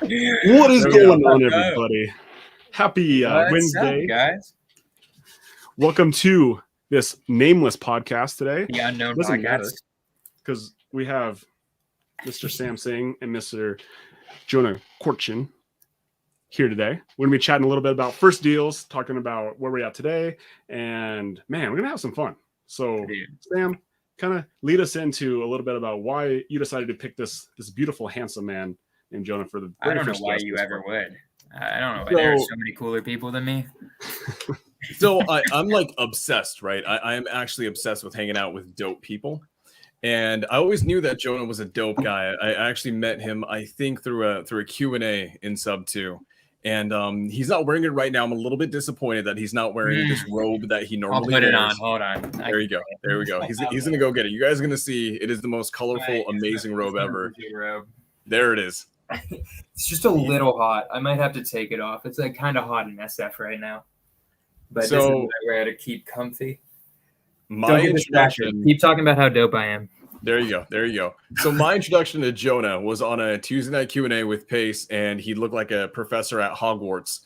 What is going on, everybody? Happy Wednesday, guys. Welcome to this nameless podcast today. The unknown Doesn't podcast. matter because we have Mr. Sam Singh and Mr. Jonah Korchin here today. We're gonna be chatting a little bit about first deals, talking about where we're at today, and man, we're gonna have some fun. So, Sam, kind of lead us into a little bit about why you decided to pick this beautiful, handsome man named Jonah for the I very don't know first why guest you this ever part. would. I don't know why there are so many cooler people than me. So I'm like obsessed, right? I am actually obsessed with hanging out with dope people. And I always knew that Jonah was a dope guy. I actually met him, I think, through a Q&A in Subto. And he's not wearing it right now. I'm a little bit disappointed that he's not wearing this robe that he normally wears. I'll put it on. Hold on. There you go. There we go. He's going to go get it. You guys are going to see it is the most colorful, amazing robe ever. There it is. It's just a little hot. I might have to take it off. It's like kind of hot in SF right now. But this is what I wear to keep comfy. My introduction. Keep talking about how dope I am. There you go. There you go. So my introduction to Jonah was on a Tuesday night Q&A with Pace, and he looked like a professor at Hogwarts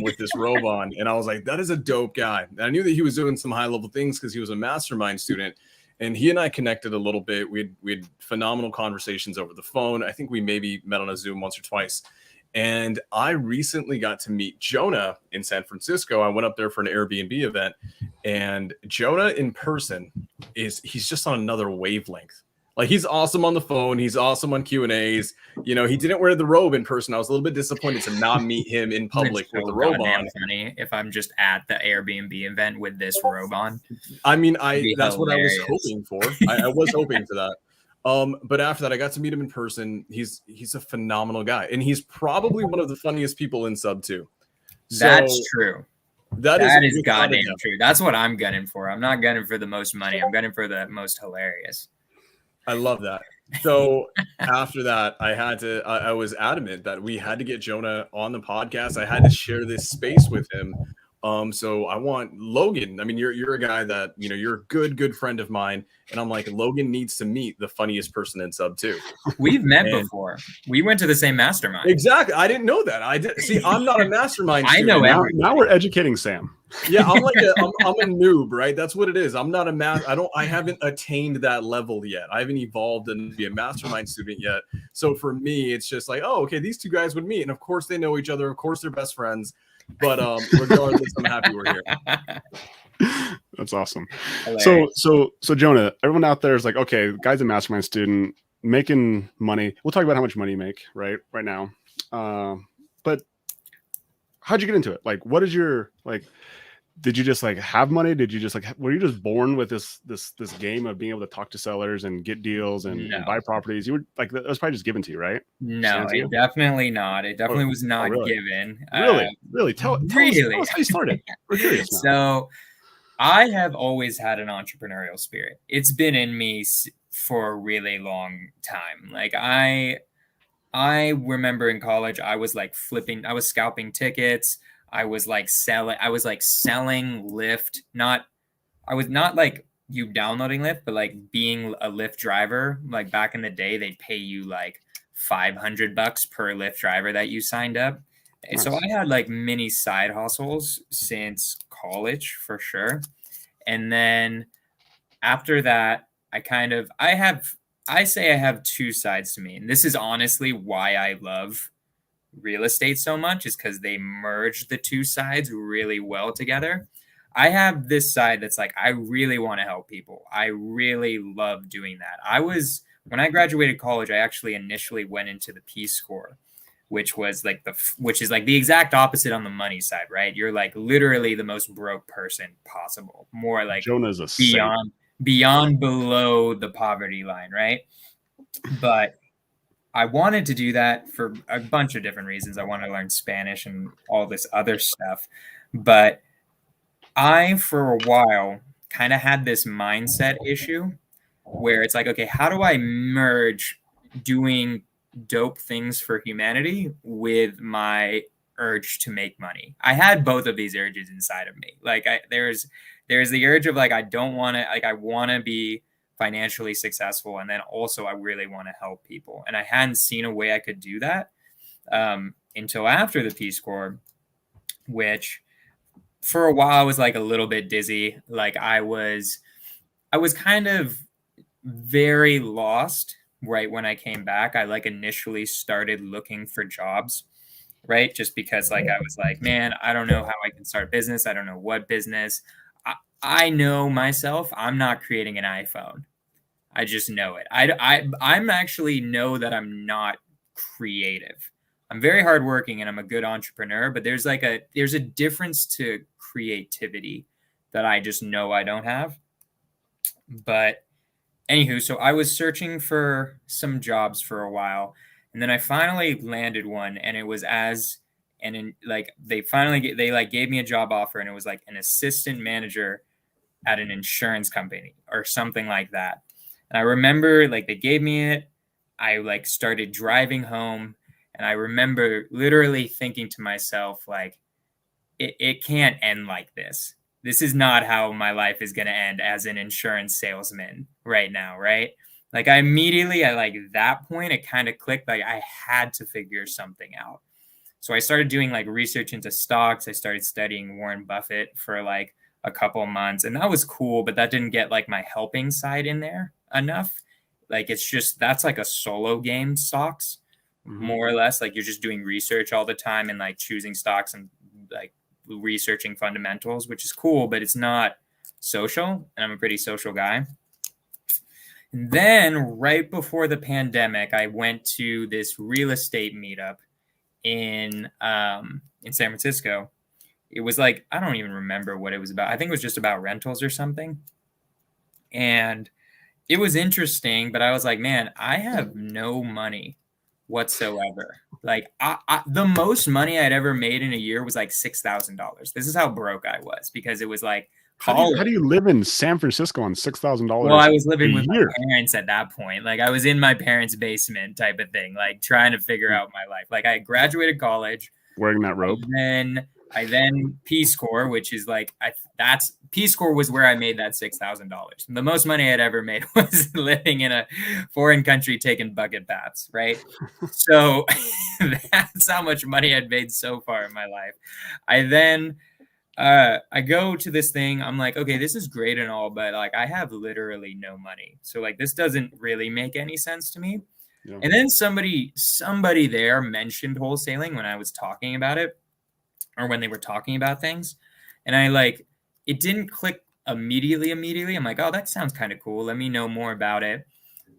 with this robe on. And I was like, that is a dope guy. And I knew that he was doing some high-level things because he was a Mastermind student. And he and I connected a little bit. We had phenomenal conversations over the phone. I think we maybe met on a Zoom once or twice. And I recently got to meet Jonah in San Francisco. I went up there for an Airbnb event, and Jonah in person he's just on another wavelength. Like, he's awesome on the phone. He's awesome on Q&As. You know, he didn't wear the robe in person. I was a little bit disappointed to not meet him in public with the robe on. Funny if I'm just at the Airbnb event with this robe on. I mean, that's what I was hoping for. I was hoping for that. But after that, I got to meet him in person. He's a phenomenal guy, and he's probably one of the funniest people in Subto. That's true. That is goddamn true. That's what I'm gunning for. I'm not gunning for the most money. I'm gunning for the most hilarious. I love that. So after that, I was adamant that we had to get Jonah on the podcast. I had to share this space with him. So I want Logan. I mean, you're a guy that, you know, you're a good friend of mine. And I'm like, Logan needs to meet the funniest person in Subto. We've met before. We went to the same Mastermind. Exactly. I didn't know that. See, I'm not a Mastermind student. I know. Now we're educating Sam. Yeah, I'm a noob, right? That's what it is. I'm not I haven't attained that level yet. I haven't evolved and be a Mastermind student yet. So for me, it's just like, oh, okay, these two guys would meet. And of course they know each other. Of course they're best friends. But regardless, I'm happy we're here. That's awesome. Hilarious. So Jonah, everyone out there is like, okay, the guy's a Mastermind student making money. We'll talk about how much money you make right now. But how'd you get into it? Like, what is your did you just have money? Did you just were you just born with this game of being able to talk to sellers and get deals and buy properties? You were that was probably just given to you, right? No, definitely not. It definitely was not given. Really? Tell us how you started. We're curious now. So I have always had an entrepreneurial spirit. It's been in me for a really long time. Like, I remember in college, I was scalping tickets. I was selling Lyft. I was not like you downloading Lyft, but like being a Lyft driver. Like, back in the day, they'd pay you like $500 per Lyft driver that you signed up. Nice. So I had like mini side hustles since college for sure. And then after that, I have two sides to me. And this is honestly why I love real estate so much, is because they merge the two sides really well together. I have this side that's like, I really want to help people. I really love doing that. When I graduated college, I actually initially went into the Peace Corps, which is like the exact opposite on the money side, right? You're like literally the most broke person possible. More like Jonah's a beyond below the poverty line, right? But I wanted to do that for a bunch of different reasons. I wanted to learn Spanish and all this other stuff. But I, for a while, kind of had this mindset issue where it's like, okay, how do I merge doing dope things for humanity with my urge to make money? I had both of these urges inside of me. Like, there's the urge of like, I want to be financially successful. And then also I really want to help people. And I hadn't seen a way I could do that until after the Peace Corps, which for a while I was like a little bit dizzy. Like I was kind of very lost right when I came back. I like initially started looking for jobs, right? Just because like I was like, man, I don't know how I can start a business. I don't know what business. I know myself, I'm not creating an iPhone. I just know it. I'm actually know that I'm not creative. I'm very hardworking and I'm a good entrepreneur, but there's a difference to creativity that I just know I don't have. But anywho, so I was searching for some jobs for a while, and then I finally landed one, and it was they like gave me a job offer, and it was like an assistant manager at an insurance company or something like that. And I remember like they gave me it. I like started driving home, and I remember literally thinking to myself, like, it can't end like this. This is not how my life is going to end as an insurance salesman right now, right? Like I immediately, at like that point, it kind of clicked. Like I had to figure something out. So I started doing like research into stocks. I started studying Warren Buffett for like a couple of months, and that was cool, but that didn't get like my helping side in there enough. Like it's just, that's like a solo game, stocks, more or less. Like you're just doing research all the time and like choosing stocks and like researching fundamentals, which is cool, but it's not social, and I'm a pretty social guy. And then right before the pandemic, I went to this real estate meetup in San Francisco. It was like, I don't even remember what it was about. I think it was just about rentals or something. And it was interesting, but I was like, man, I have no money whatsoever. Like the most money I'd ever made in a year was like $6,000. This is how broke I was, because it was like, how do you live in San Francisco on $6,000? Well, I was living with my parents at that point. Like I was in my parents' basement type of thing, like trying to figure out my life. Like I graduated college, wearing that robe. I then Peace Corps, which is like Peace Corps was where I made that $6,000. The most money I'd ever made was living in a foreign country taking bucket baths, right? So that's how much money I'd made so far in my life. I go to this thing. I'm like, okay, this is great and all, but like I have literally no money. So like this doesn't really make any sense to me. Yeah. And then somebody there mentioned wholesaling when I was talking about it, or when they were talking about things. And I like, it didn't click immediately. I'm like, oh, that sounds kind of cool. Let me know more about it.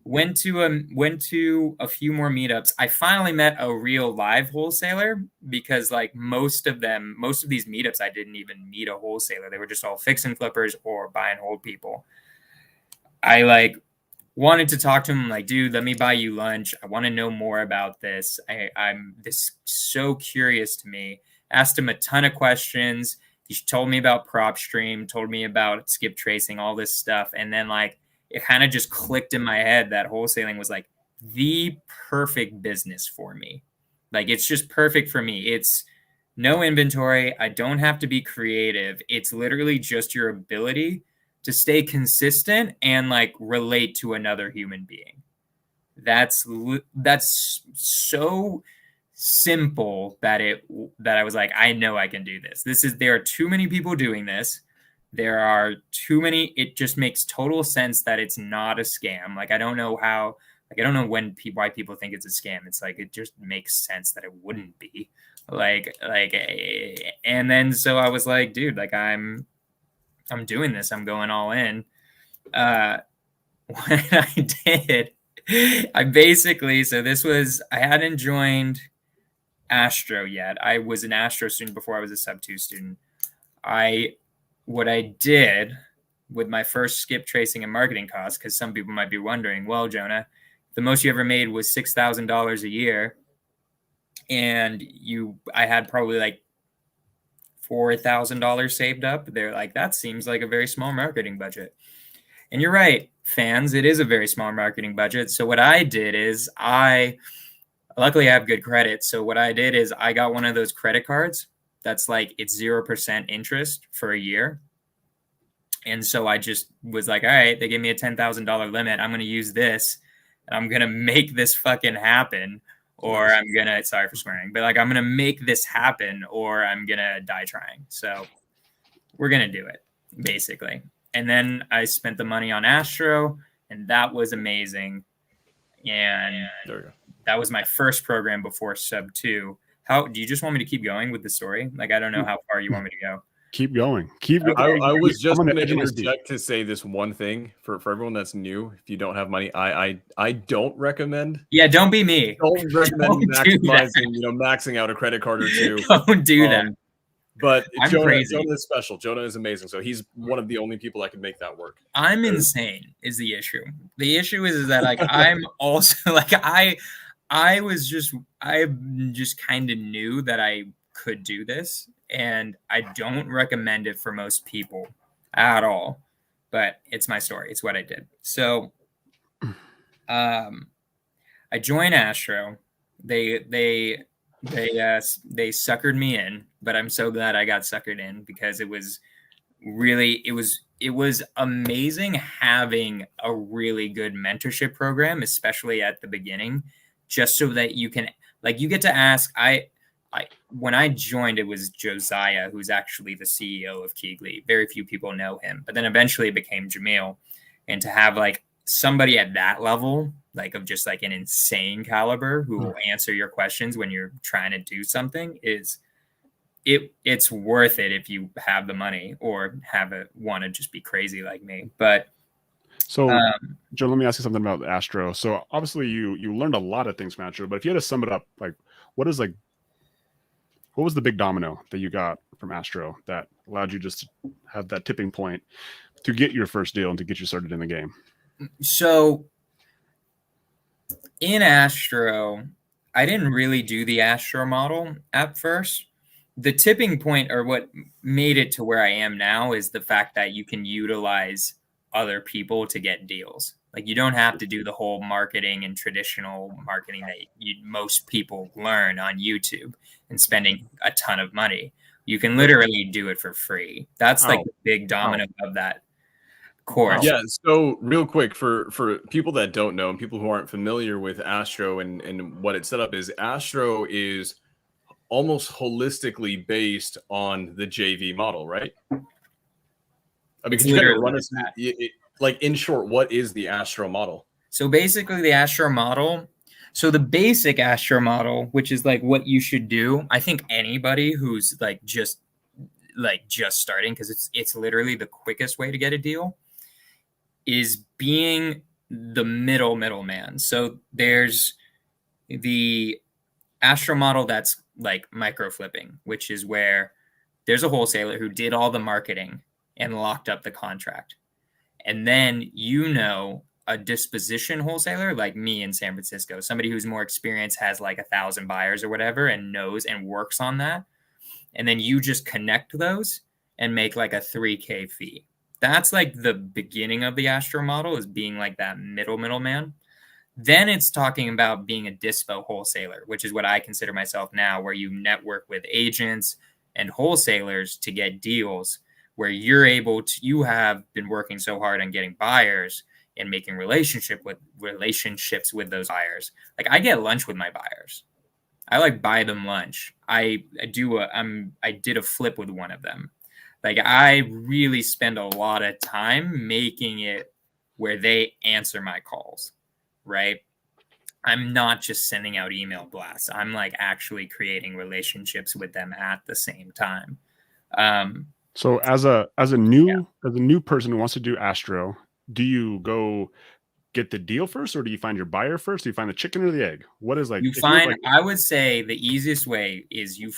Went to a few more meetups. I finally met a real live wholesaler, because like most of these meetups, I didn't even meet a wholesaler. They were just all fix and flippers or buy and hold people. I like wanted to talk to him. I'm like, dude, let me buy you lunch. I want to know more about this. I'm this so curious to me. Asked him a ton of questions. He told me about PropStream, told me about skip tracing, all this stuff. And then like, it kind of just clicked in my head that wholesaling was like the perfect business for me. Like, it's just perfect for me. It's no inventory. I don't have to be creative. It's literally just your ability to stay consistent and like relate to another human being. That's so simple that I was like, I know I can do this. There are too many people doing this. There are too many. It just makes total sense that it's not a scam. Like, I don't know why people think it's a scam. It's like, it just makes sense that it wouldn't be and then, so I was like, dude, like I'm doing this. I'm going all in. What I did, I hadn't joined Astro yet. I was an Astro student before I was a Subto student. What I did with my first skip tracing and marketing costs, because some people might be wondering, well, Jonah, the most you ever made was $6,000 a year, and I had probably like $4,000 saved up. They're like, that seems like a very small marketing budget. And you're right, fans, it is a very small marketing budget. So what I did is luckily I have good credit. So what I did is I got one of those credit cards that's like, it's 0% interest for a year. And so I just was like, all right, they gave me a $10,000 limit. I'm going to use this and I'm going to make this fucking happen. Or I'm going to, sorry for swearing, but like, I'm going to make this happen or I'm going to die trying. So we're going to do it, basically. And then I spent the money on Astro, and that was amazing. And that was my first program before Subto. How do you just want me to keep going with the story? Like, I don't know how far you want me to go. Keep going. Keep going. I was just going to interject to say this one thing for everyone that's new. If you don't have money, I don't recommend. Yeah, don't be me. Don't recommend maximizing, maxing out a credit card or two. Don't do that. But Jonah is special. Jonah is amazing. So he's one of the only people that can make that work. I'm insane is the issue. The issue is that like I'm also like I just kind of knew that I could do this, and I don't recommend it for most people at all. But it's my story. It's what I did. So I joined Astro. They suckered me in, but I'm so glad I got suckered in because it was amazing having a really good mentorship program, especially at the beginning, just so that you can you get to ask. When I joined, it was Josiah, who's actually the CEO of Keegley. Very few people know him, but then eventually it became Jamil. And to have somebody at that level, of just an insane caliber who will answer your questions when you're trying to do something it's worth it if you have the money or want to just be crazy like me. But so Joe, let me ask you something about Astro. So obviously you learned a lot of things from Astro, but if you had to sum it up, what was the big domino that you got from Astro that allowed you just to have that tipping point to get your first deal and to get you started in the game? So in Astro, I didn't really do the Astro model at first. The tipping point, or what made it to where I am now, is the fact that you can utilize other people to get deals. You don't have to do the whole marketing and traditional marketing that most people learn on YouTube and spending a ton of money. You can literally do it for free. That's the big domino of that course. Yeah. So real quick for people that don't know and people who aren't familiar with Astro and what its setup is, Astro is almost holistically based on the JV model, right? I mean, can you kind of run us in short, what is the Astro model? So basically the Astro model, so the basic Astro model, which is what you should do, I think anybody who's just starting, because it's literally the quickest way to get a deal, is being the middleman. So there's the Astro model that's micro flipping, which is where there's a wholesaler who did all the marketing and locked up the contract. And then, a disposition wholesaler like me in San Francisco, somebody who's more experienced, has 1,000 buyers or whatever, and knows and works on that. And then you just connect those and make a $3,000 fee. That's the beginning of the Astro model, is being that middleman. Then it's talking about being a dispo wholesaler, which is what I consider myself now, where you network with agents and wholesalers to get deals, where you have been working so hard on getting buyers and making relationships with those buyers. I get lunch with my buyers. I buy them lunch. I did a flip with one of them. I really spend a lot of time making it where they answer my calls, right? I'm not just sending out email blasts. I'm actually creating relationships with them at the same time. So as a new person who wants to do Astro, do you go get the deal first, or do you find your buyer first? Do you find the chicken or the egg? What is I would say the easiest way is you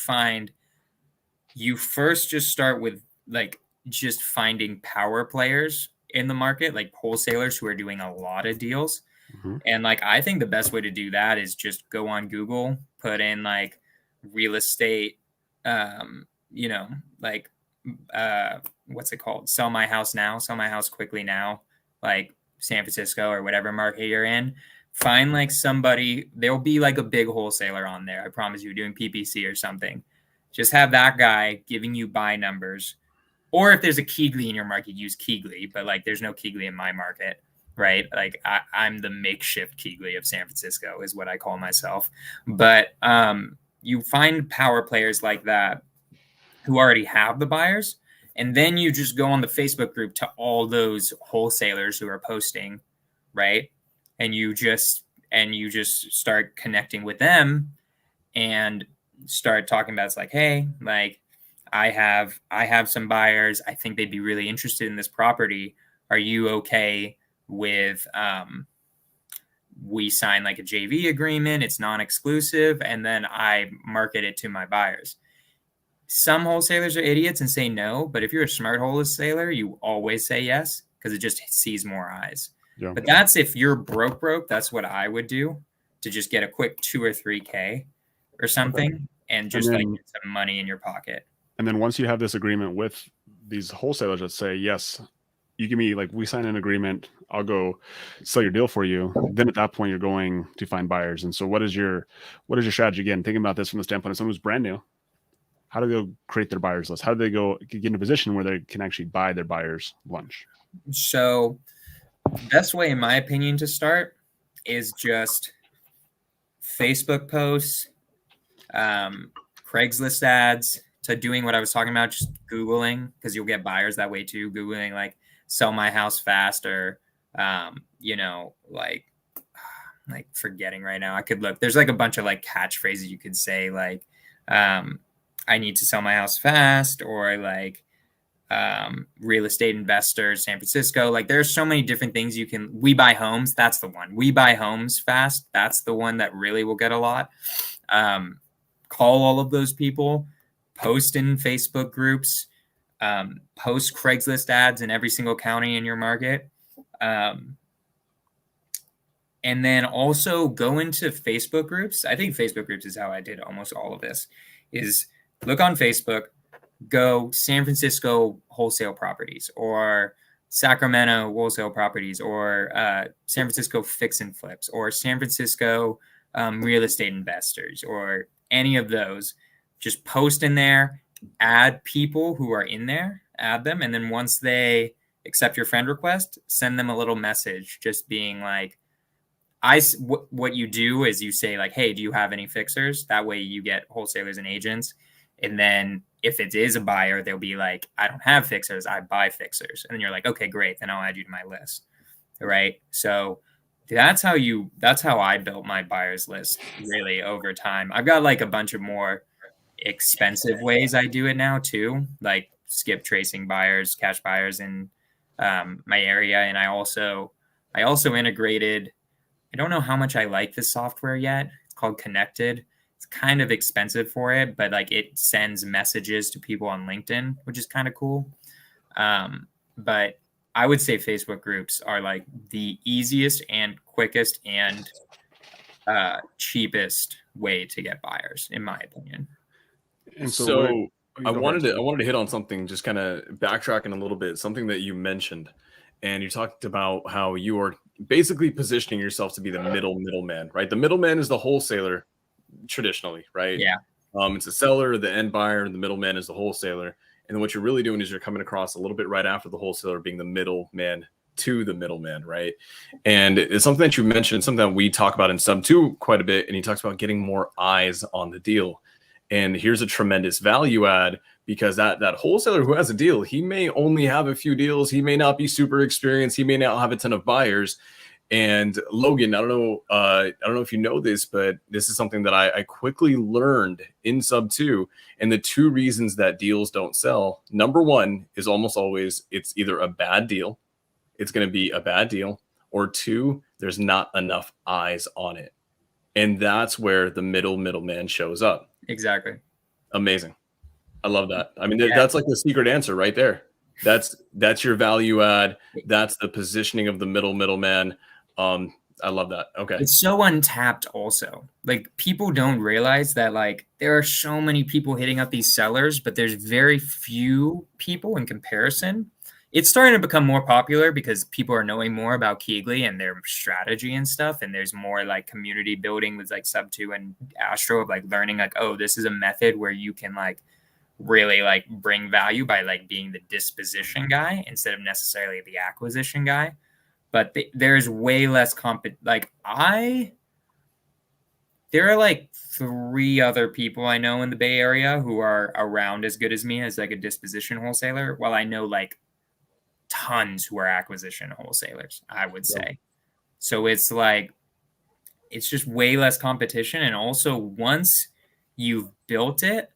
first just start with just finding power players in the market, wholesalers who are doing a lot of deals. Mm-hmm. And I think the best way to do that is just go on Google, put in real estate, what's it called? Sell my house now, sell my house quickly now, San Francisco or whatever market you're in. Find somebody, there'll be a big wholesaler on there. I promise you, doing PPC or something. Just have that guy giving you buy numbers. or if there's a Keegley in your market, use Keegley, but like there's no Keegley in my market, right? Like I'm the makeshift Keegley of San Francisco is what I call myself. But you find power players like that who already have the buyers, and then you just go on the Facebook group to all those wholesalers who are posting, right? And you just start connecting with them and start talking about, it's like, hey, like I have some buyers. I think they'd be really interested in this property. Are you okay with we sign like a JV agreement? It's non-exclusive, and then I market it to my buyers. Some wholesalers are idiots and say no, but if you're a smart wholesaler, you always say yes because it just sees more eyes. Yeah. But that's if you're broke. That's what I would do, to just get a quick 2 or 3K or something, and just like get some money in your pocket. And then once you have this agreement with these wholesalers that say, yes, you give me, like, we sign an agreement, I'll go sell your deal for you. Then at that point, you're going to find buyers. And so what is your strategy? Again, thinking about this from the standpoint of someone who's brand new, how do they go create their buyers list? How do they go get in a position where they can actually buy their buyers lunch? So best way, in my opinion, to start is just Facebook posts, Craigslist ads, to doing what I was talking about, just Googling, because you'll get buyers that way too. Googling like sell my house fast, or, like forgetting right now. I could look. There's like a bunch of like catchphrases you could say, like, I need to sell my house fast, or like real estate investors, San Francisco. Like there's so many different things you can. We buy homes. That's the one. We buy homes fast. That's the one that really will get a lot. Call all of those people, post in Facebook groups, post Craigslist ads in every single county in your market. And then also go into Facebook groups. I think Facebook groups is how I did almost all of this, is look on Facebook, go San Francisco wholesale properties, or Sacramento wholesale properties, or San Francisco fix and flips, or San Francisco real estate investors, or any of those. Just post in there, add people who are in there, add them. And then once they accept your friend request, send them a little message just being like, what you do is you say like, hey, do you have any fixers? That way you get wholesalers and agents. And then if it is a buyer, they'll be like, I don't have fixers, I buy fixers. And then you're like, okay, great. Then I'll add you to my list. Right. So that's how I built my buyers list really over time. I've got like a bunch of more expensive ways I do it now too, like skip tracing buyers, cash buyers in my area. And I also integrated, I don't know how much I like this software yet. It's called Connected. It's kind of expensive for it, but like it sends messages to people on LinkedIn, which is kind of cool. But I would say Facebook groups are like the easiest and quickest and cheapest way to get buyers, in my opinion. And so I wanted to hit on something, just kind of backtracking a little bit, something that you mentioned, and you talked about how you are basically positioning yourself to be the middleman, right? The middleman is the wholesaler traditionally, right? Yeah. It's the seller, the end buyer, and the middleman is the wholesaler. And then what you're really doing is you're coming across a little bit right after the wholesaler being the middleman to the middleman, right? And it's something that you mentioned, something that we talk about in Subto quite a bit. And he talks about getting more eyes on the deal. And here's a tremendous value add, because that wholesaler who has a deal, he may only have a few deals. He may not be super experienced. He may not have a ton of buyers. And Logan, I don't know if you know this, but this is something that I quickly learned in Subto. And the 2 reasons that deals don't sell, number 1 is almost always it's either a bad deal, it's going to be a bad deal, or 2, there's not enough eyes on it. And that's where the middleman shows up. Exactly. Amazing. I love that. I mean, that's like the secret answer right there. That's your value add. That's the positioning of the middleman. I love that. Okay. It's so untapped also. Like people don't realize that like there are so many people hitting up these sellers, but there's very few people in comparison. It's starting to become more popular because people are knowing more about Keegley and their strategy and stuff. And there's more like community building with like Subto and Astro of like learning like, oh, this is a method where you can like really like bring value by like being the disposition guy instead of necessarily the acquisition guy. But there's way less there are like 3 other people I know in the Bay Area who are around as good as me as like a disposition wholesaler, while I know like tons who are acquisition wholesalers, I would say. So it's like, it's just way less competition. And also, once you've built it,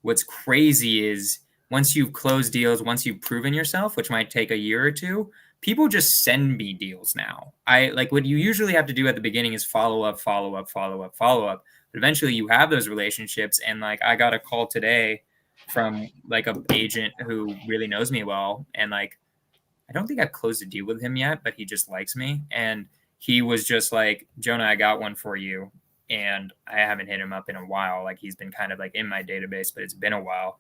what's crazy is once you've closed deals, once you've proven yourself, which might take a year or two, people just send me deals now. I like, what you usually have to do at the beginning is follow up. But eventually you have those relationships. And like, I got a call today from like an agent who really knows me well. And like, I don't think I've closed a deal with him yet, but he just likes me. And he was just like, Jonah, I got one for you. And I haven't hit him up in a while. Like, he's been kind of like in my database, but it's been a while.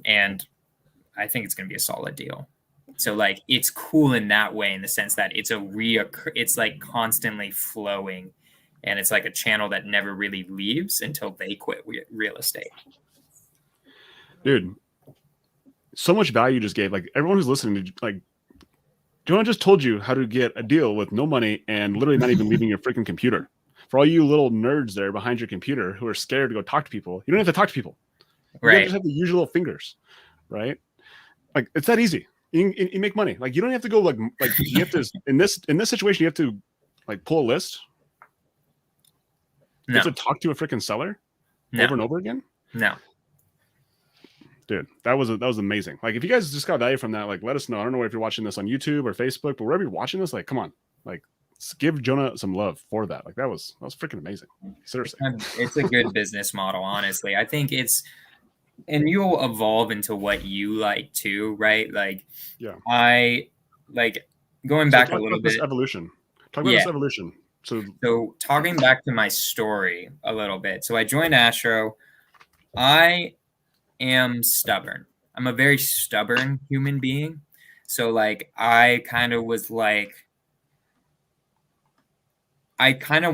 And I think it's going to be a solid deal. So like, it's cool in that way, in the sense that it's it's like constantly flowing, and it's like a channel that never really leaves until they quit real estate. Dude, so much value you just gave. Like, everyone who's listening to, like, Jonah just told you how to get a deal with no money and literally not even leaving your freaking computer. For all you little nerds there behind your computer who are scared to go talk to people, you don't have to talk to people. You just have to use your little fingers, right? Like, it's that easy. You make money. Like, you don't have to go like you have to in this situation, you have to like pull a list. You have to talk to a freaking seller over and over again. No. Dude, that was amazing. Like, if you guys just got value from that, like, let us know. I don't know if you're watching this on YouTube or Facebook, but wherever you're watching this, like, come on, like, give Jonah some love for that. Like, that was freaking amazing. Seriously, it's a good business model. Honestly, I think and you'll evolve into what you like too, right? Like, yeah, I like going back a little bit. Evolution. Talk about this evolution. So talking back to my story a little bit. So I joined Astro. I am stubborn. I'm a very stubborn human being. So like, I kind of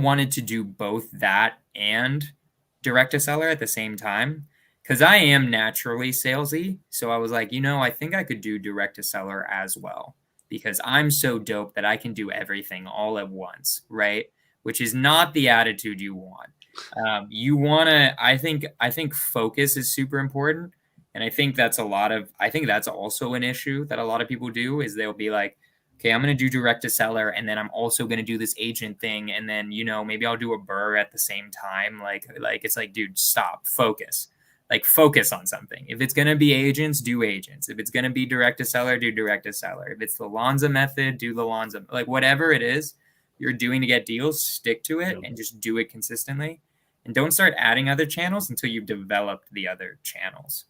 wanted to do both that and direct to seller at the same time, because I am naturally salesy. So I was like, I think I could do direct to seller as well, because I'm so dope that I can do everything all at once, right? Which is not the attitude you want. I think focus is super important. And I think that's also an issue that a lot of people do, is they'll be like, okay, I'm going to do direct to seller, and then I'm also going to do this agent thing. And then, maybe I'll do a burr at the same time. Like, it's like, dude, stop, focus. Like, focus on something. If it's going to be agents, do agents. If it's going to be direct to seller, do direct to seller. If it's the Lanza method, do the Lanza. Like, whatever it is you're doing to get deals, stick to it and just do it consistently. And don't start adding other channels until you've developed the other channels,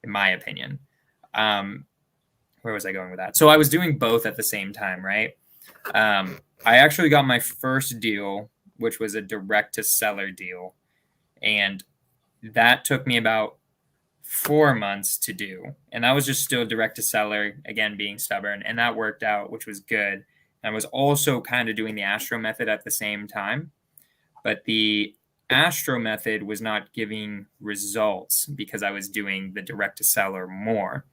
in my opinion. Where was I going with that? So I was doing both at the same time, right? I actually got my first deal, which was a direct to seller deal. And that took me about 4 months to do. And that was just still direct to seller, again, being stubborn. And that worked out, which was good. And I was also kind of doing the Astro method at the same time. But the Astro method was not giving results because I was doing the direct to seller more.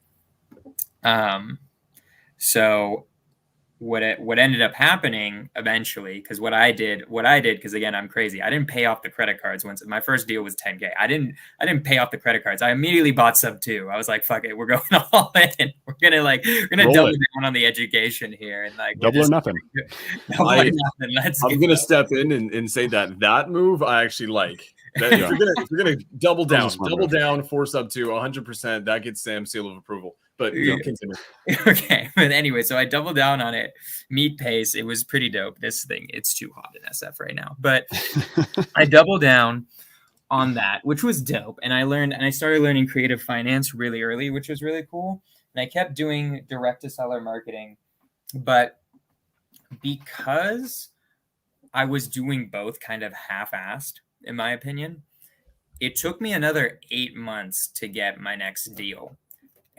So what ended up happening eventually, because what I did, because again, I'm crazy. I didn't pay off the credit cards once. My first deal was $10K. I didn't pay off the credit cards. I immediately bought Subto. I was like, fuck it, we're going all in. We're gonna double down on the education here, and like double or nothing. I'm gonna step in and say that move I actually like. That if you're gonna double down for Subto 100%, that gets Sam's seal of approval. But continue. Okay, but anyway, so I doubled down on it. Meet pace. It was pretty dope. This thing, it's too hot in SF right now. But I doubled down on that, which was dope. And I started learning creative finance really early, which was really cool. And I kept doing direct to seller marketing. But because I was doing both kind of half-assed, in my opinion, it took me another 8 months to get my next deal.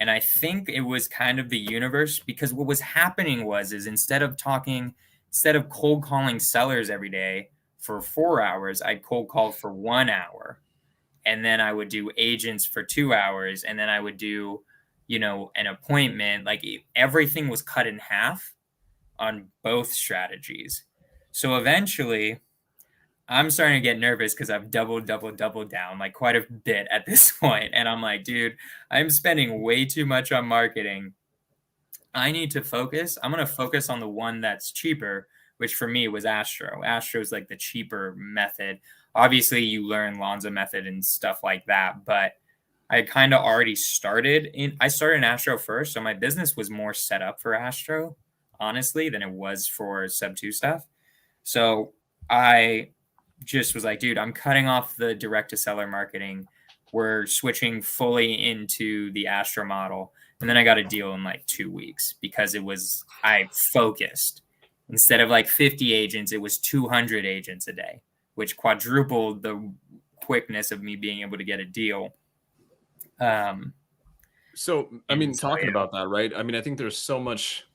And I think it was kind of the universe, because what was happening is instead of cold calling sellers every day for 4 hours, I'd cold call for 1 hour. and then I would do agents for 2 hours, and then I would do, an appointment. Like everything was cut in half on both strategies. So eventually I'm starting to get nervous because I've doubled down like quite a bit at this point. And I'm like, dude, I'm spending way too much on marketing. I need to focus. I'm going to focus on the one that's cheaper, which for me was Astro. Astro is like the cheaper method. Obviously, you learn Lonza method and stuff like that, but I kind of already I started in Astro first. So my business was more set up for Astro, honestly, than it was for Subto stuff. So I just was like, dude, I'm cutting off the direct to seller marketing. We're switching fully into the Astro model. And then I got a deal in like 2 weeks because I focused. Instead of like 50 agents, it was 200 agents a day, which quadrupled the quickness of me being able to get a deal. So, I mean, talking about that, right? I mean, I think there's so much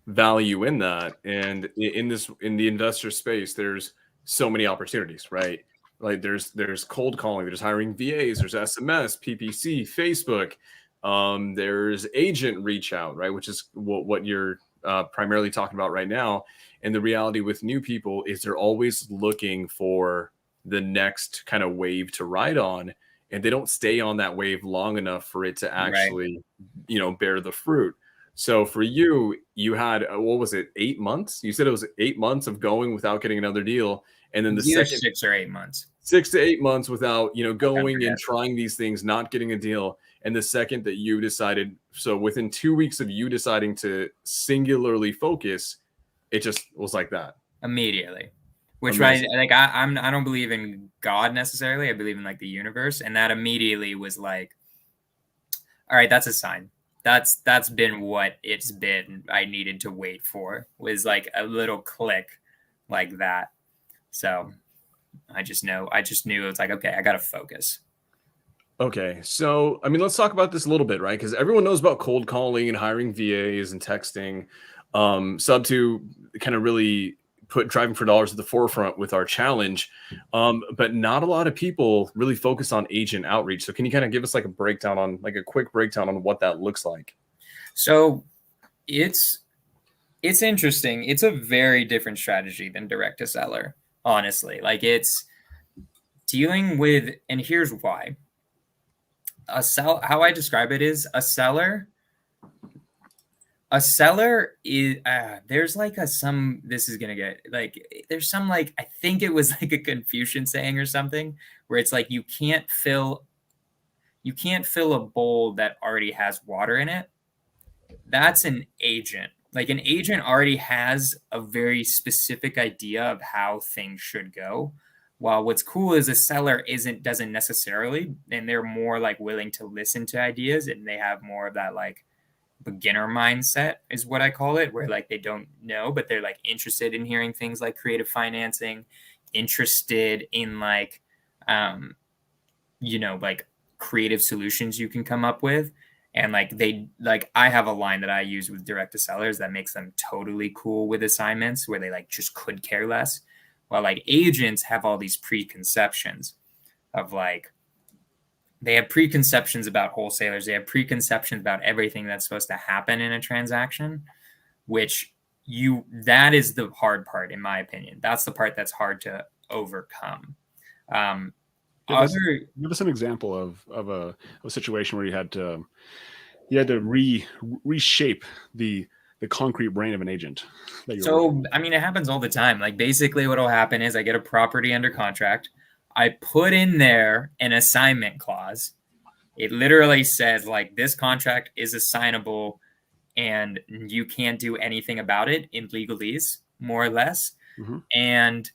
value in that. And in the investor space, there's so many opportunities, right? Like there's cold calling, there's hiring VAs, there's SMS, PPC, Facebook, there's agent reach out, right? Which is what you're primarily talking about right now. And the reality with new people is they're always looking for the next kind of wave to ride on, and they don't stay on that wave long enough for it to actually, bear the fruit. So for you, you had, what was it, 8 months? You said it was 8 months of going without getting another deal. And then the second 6 or 8 months, 6 to 8 months without, going and trying these things, not getting a deal. And the second that you decided, so within 2 weeks of you deciding to singularly focus, it just was like that. Immediately. Which I don't believe in God necessarily. I believe in like the universe. And that immediately was like, all right, that's a sign. That's been what it's been. I needed to wait for was like a little click like that. So I just knew it's like, okay, I got to focus. Okay. So, I mean, let's talk about this a little bit, right? Because everyone knows about cold calling and hiring VAs and texting. Subto kind of really put driving for dollars at the forefront with our challenge. But not a lot of people really focus on agent outreach. So can you kind of give us like a quick breakdown on what that looks like? So it's interesting. It's a very different strategy than direct to seller, honestly. Like it's dealing with, and here's why. How I describe it is a seller is there's like this is gonna get like there's some like I think it was like a Confucian saying or something where it's like you can't fill a bowl that already has water in it. That's an agent. Like an agent already has a very specific idea of how things should go. While what's cool is a seller doesn't necessarily, and they're more like willing to listen to ideas, and they have more of that like beginner mindset is what I call it, where like they don't know, but they're like interested in hearing things like creative financing, interested in like, like creative solutions you can come up with. And like I have a line that I use with direct to sellers that makes them totally cool with assignments where they like just could care less. While like agents have all these preconceptions of like, they have preconceptions about wholesalers. They have preconceptions about everything that's supposed to happen in a transaction, that is the hard part, in my opinion. That's the part that's hard to overcome. Give us an example of a situation where you had to reshape the concrete brain of an agent. I mean, it happens all the time. Like basically what will happen is I get a property under contract. I put in there an assignment clause. It literally says like this contract is assignable and you can't do anything about it in legalese, more or less. Mm-hmm. And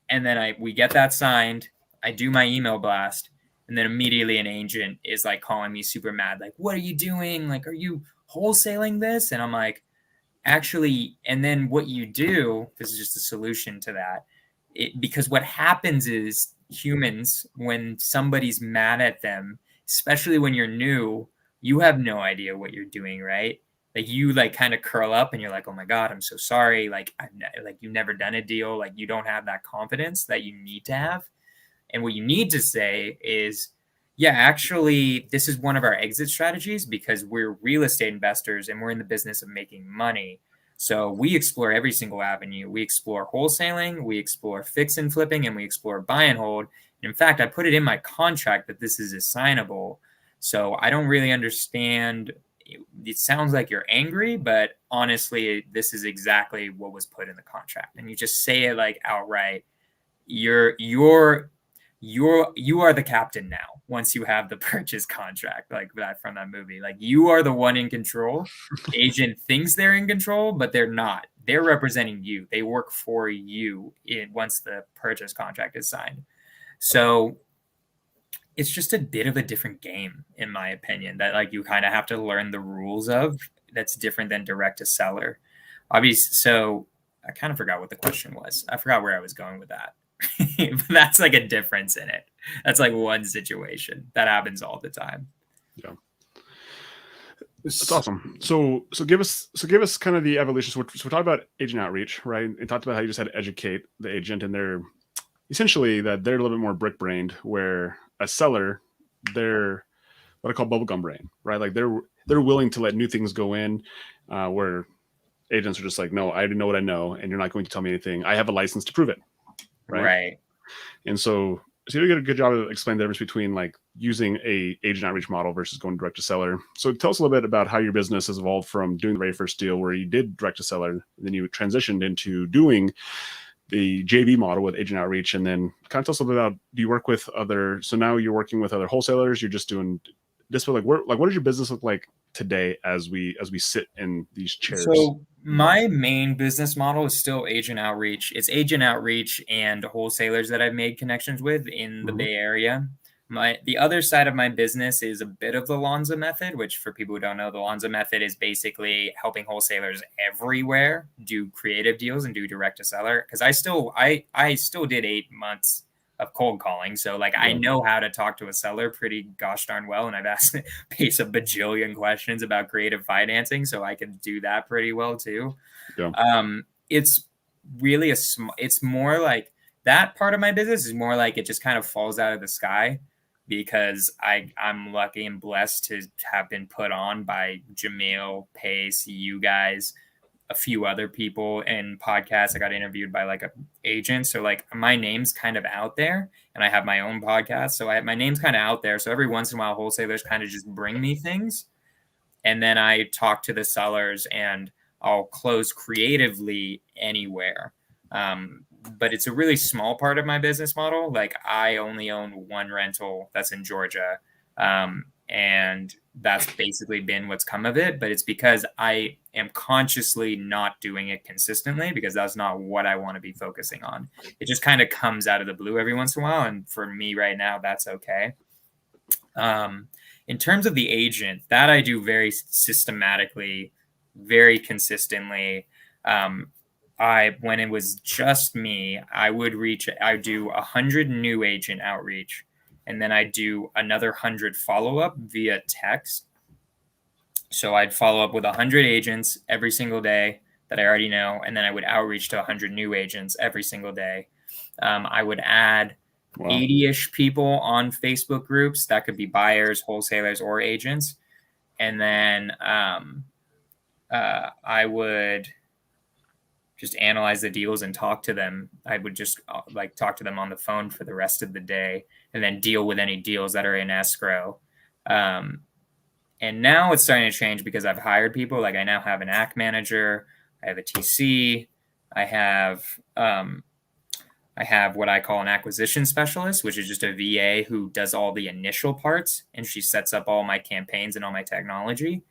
then we get that signed. I do my email blast, and then immediately an agent is like calling me super mad. Like, what are you doing? Like, are you wholesaling this? And I'm like, actually, and then what you do, this is just a solution to that. Because what happens is humans, when somebody's mad at them, especially when you're new, you have no idea what you're doing, right? Like you like kind of curl up and you're like, oh my God, I'm so sorry. Like, you've never done a deal. Like you don't have that confidence that you need to have. And what you need to say is, yeah, actually, this is one of our exit strategies because we're real estate investors and we're in the business of making money. So we explore every single avenue. We explore wholesaling, we explore fix and flipping, and we explore buy and hold. And in fact, I put it in my contract that this is assignable. So I don't really understand. It sounds like you're angry, but honestly, this is exactly what was put in the contract. And you just say it like outright. You are the captain now once you have the purchase contract, like that from that movie. Like, you are the one in control. Agent thinks they're in control, but they're not. They're representing you. They work for you once the purchase contract is signed. So it's just a bit of a different game, in my opinion, that like you kind of have to learn the rules of. That's different than direct to seller. Obviously, so I kind of forgot what the question was. I forgot where I was going with that. But that's like a difference in it. That's like one situation that happens all the time. Yeah, that's awesome. So give us kind of the evolution. So we're talking about agent outreach, right? And talked about how you just had to educate the agent, and they're essentially that they're a little bit more brick brained, where a seller, they're what I call bubblegum brain, right? Like they're willing to let new things go in, where agents are just like, no, I already know what I know, and you're not going to tell me anything. I have a license to prove it. Right. And so you did a good job of explaining the difference between like using a agent outreach model versus going direct to seller. So tell us a little bit about how your business has evolved from doing the very first deal where you did direct to seller, and then you transitioned into doing the JV model with agent outreach, and then kind of tell us a little bit about, do you work with other, so now you're working with other wholesalers, you're just doing this, like what does your business look like today as we sit in these chairs? So my main business model is still agent outreach. It's agent outreach and wholesalers that I've made connections with in the Bay Area. The other side of my business is a bit of the Lonza method, which for people who don't know, the Lonza method is basically helping wholesalers everywhere do creative deals and do direct to seller. Because I still did 8 months of cold calling. So like, I know how to talk to a seller pretty gosh darn well. And I've asked Pace a bajillion questions about creative financing. So I can do that pretty well too. Yeah. It's really it's more like that part of my business is more like it just kind of falls out of the sky because I'm lucky and blessed to have been put on by Jamil, Pace, you guys, a few other people in podcasts. I got interviewed by like an agent. So like my name's kind of out there, and I have my own podcast. So my name's kind of out there. So every once in a while, wholesalers kind of just bring me things. And then I talk to the sellers and I'll close creatively anywhere. But it's a really small part of my business model. Like I only own one rental that's in Georgia. And that's basically been what's come of it. But it's because I am consciously not doing it consistently because that's not what I want to be focusing on. It just kind of comes out of the blue every once in a while. And for me right now, that's okay. In terms of the agent, that I do very systematically, very consistently. When it was just me, I do 100 new agent outreach. And then I do another 100 follow-up via text. So I'd follow up with 100 agents every single day that I already know. And then I would outreach to 100 new agents every single day. I would add 80-ish people on Facebook groups. That could be buyers, wholesalers, or agents. And then I would just analyze the deals and talk to them. I would just talk to them on the phone for the rest of the day and then deal with any deals that are in escrow. And now it's starting to change because I've hired people. Like I now have an AC manager. I have a TC. I have what I call an acquisition specialist, which is just a VA who does all the initial parts. And she sets up all my campaigns and all my technology.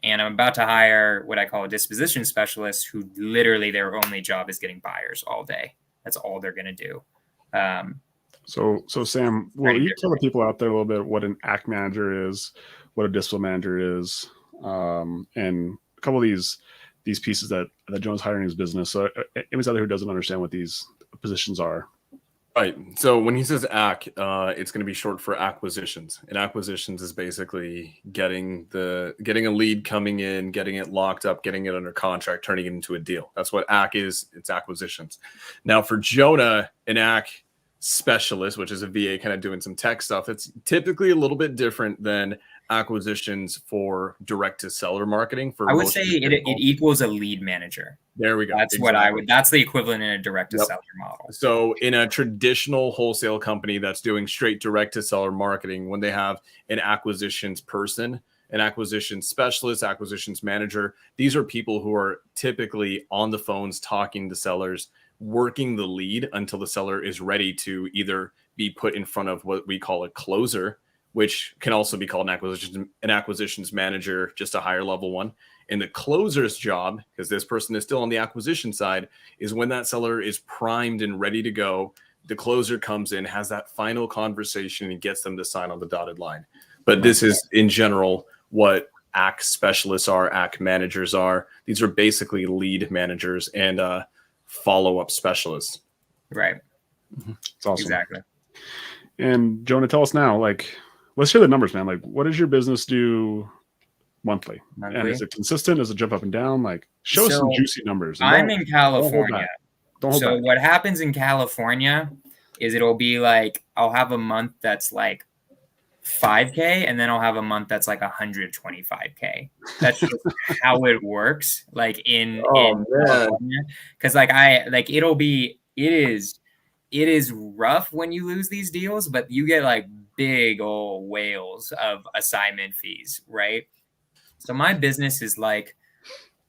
And I'm about to hire what I call a disposition specialist who literally their only job is getting buyers all day. That's all they're going to do. So Sam, will you tell the people out there a little bit what an AC manager is, what a dispo manager is, and a couple of these pieces that Jonah's hiring his business. So anyone out there who doesn't understand what these positions are. Right. So when he says AC, it's going to be short for acquisitions. And acquisitions is basically getting a lead coming in, getting it locked up, getting it under contract, turning it into a deal. That's what AC is. It's acquisitions. Now for Jonah, an AC specialist, which is a VA kind of doing some tech stuff. It's typically a little bit different than acquisitions for direct to seller marketing. For I would say it equals a lead manager. There we go. That's what I would. That's the equivalent in a direct to seller model. So in a traditional wholesale company that's doing straight direct to seller marketing, when they have an acquisitions person, an acquisitions specialist, acquisitions manager, these are people who are typically on the phones talking to sellers, working the lead until the seller is ready to either be put in front of what we call a closer, which can also be called an acquisitions manager, just a higher level one. And the closer's job, because this person is still on the acquisition side, is when that seller is primed and ready to go, the closer comes in, has that final conversation, and gets them to sign on the dotted line. But this is, in general, what AC specialists are, AC managers are. These are basically lead managers and follow-up specialists. Right. It's awesome. Exactly. And Jonah, tell us now, like, let's hear the numbers, man. Like, what does your business do monthly? And is it consistent? Does it jump up and down? Like, show us some juicy numbers. I'm in California. Don't hold back. What happens in California is it'll be like, I'll have a month that's like 5K, and then I'll have a month that's like 125K. That's just how it works. Like in California. Because it is rough when you lose these deals, but you get like big old whales of assignment fees, right? So my business is like,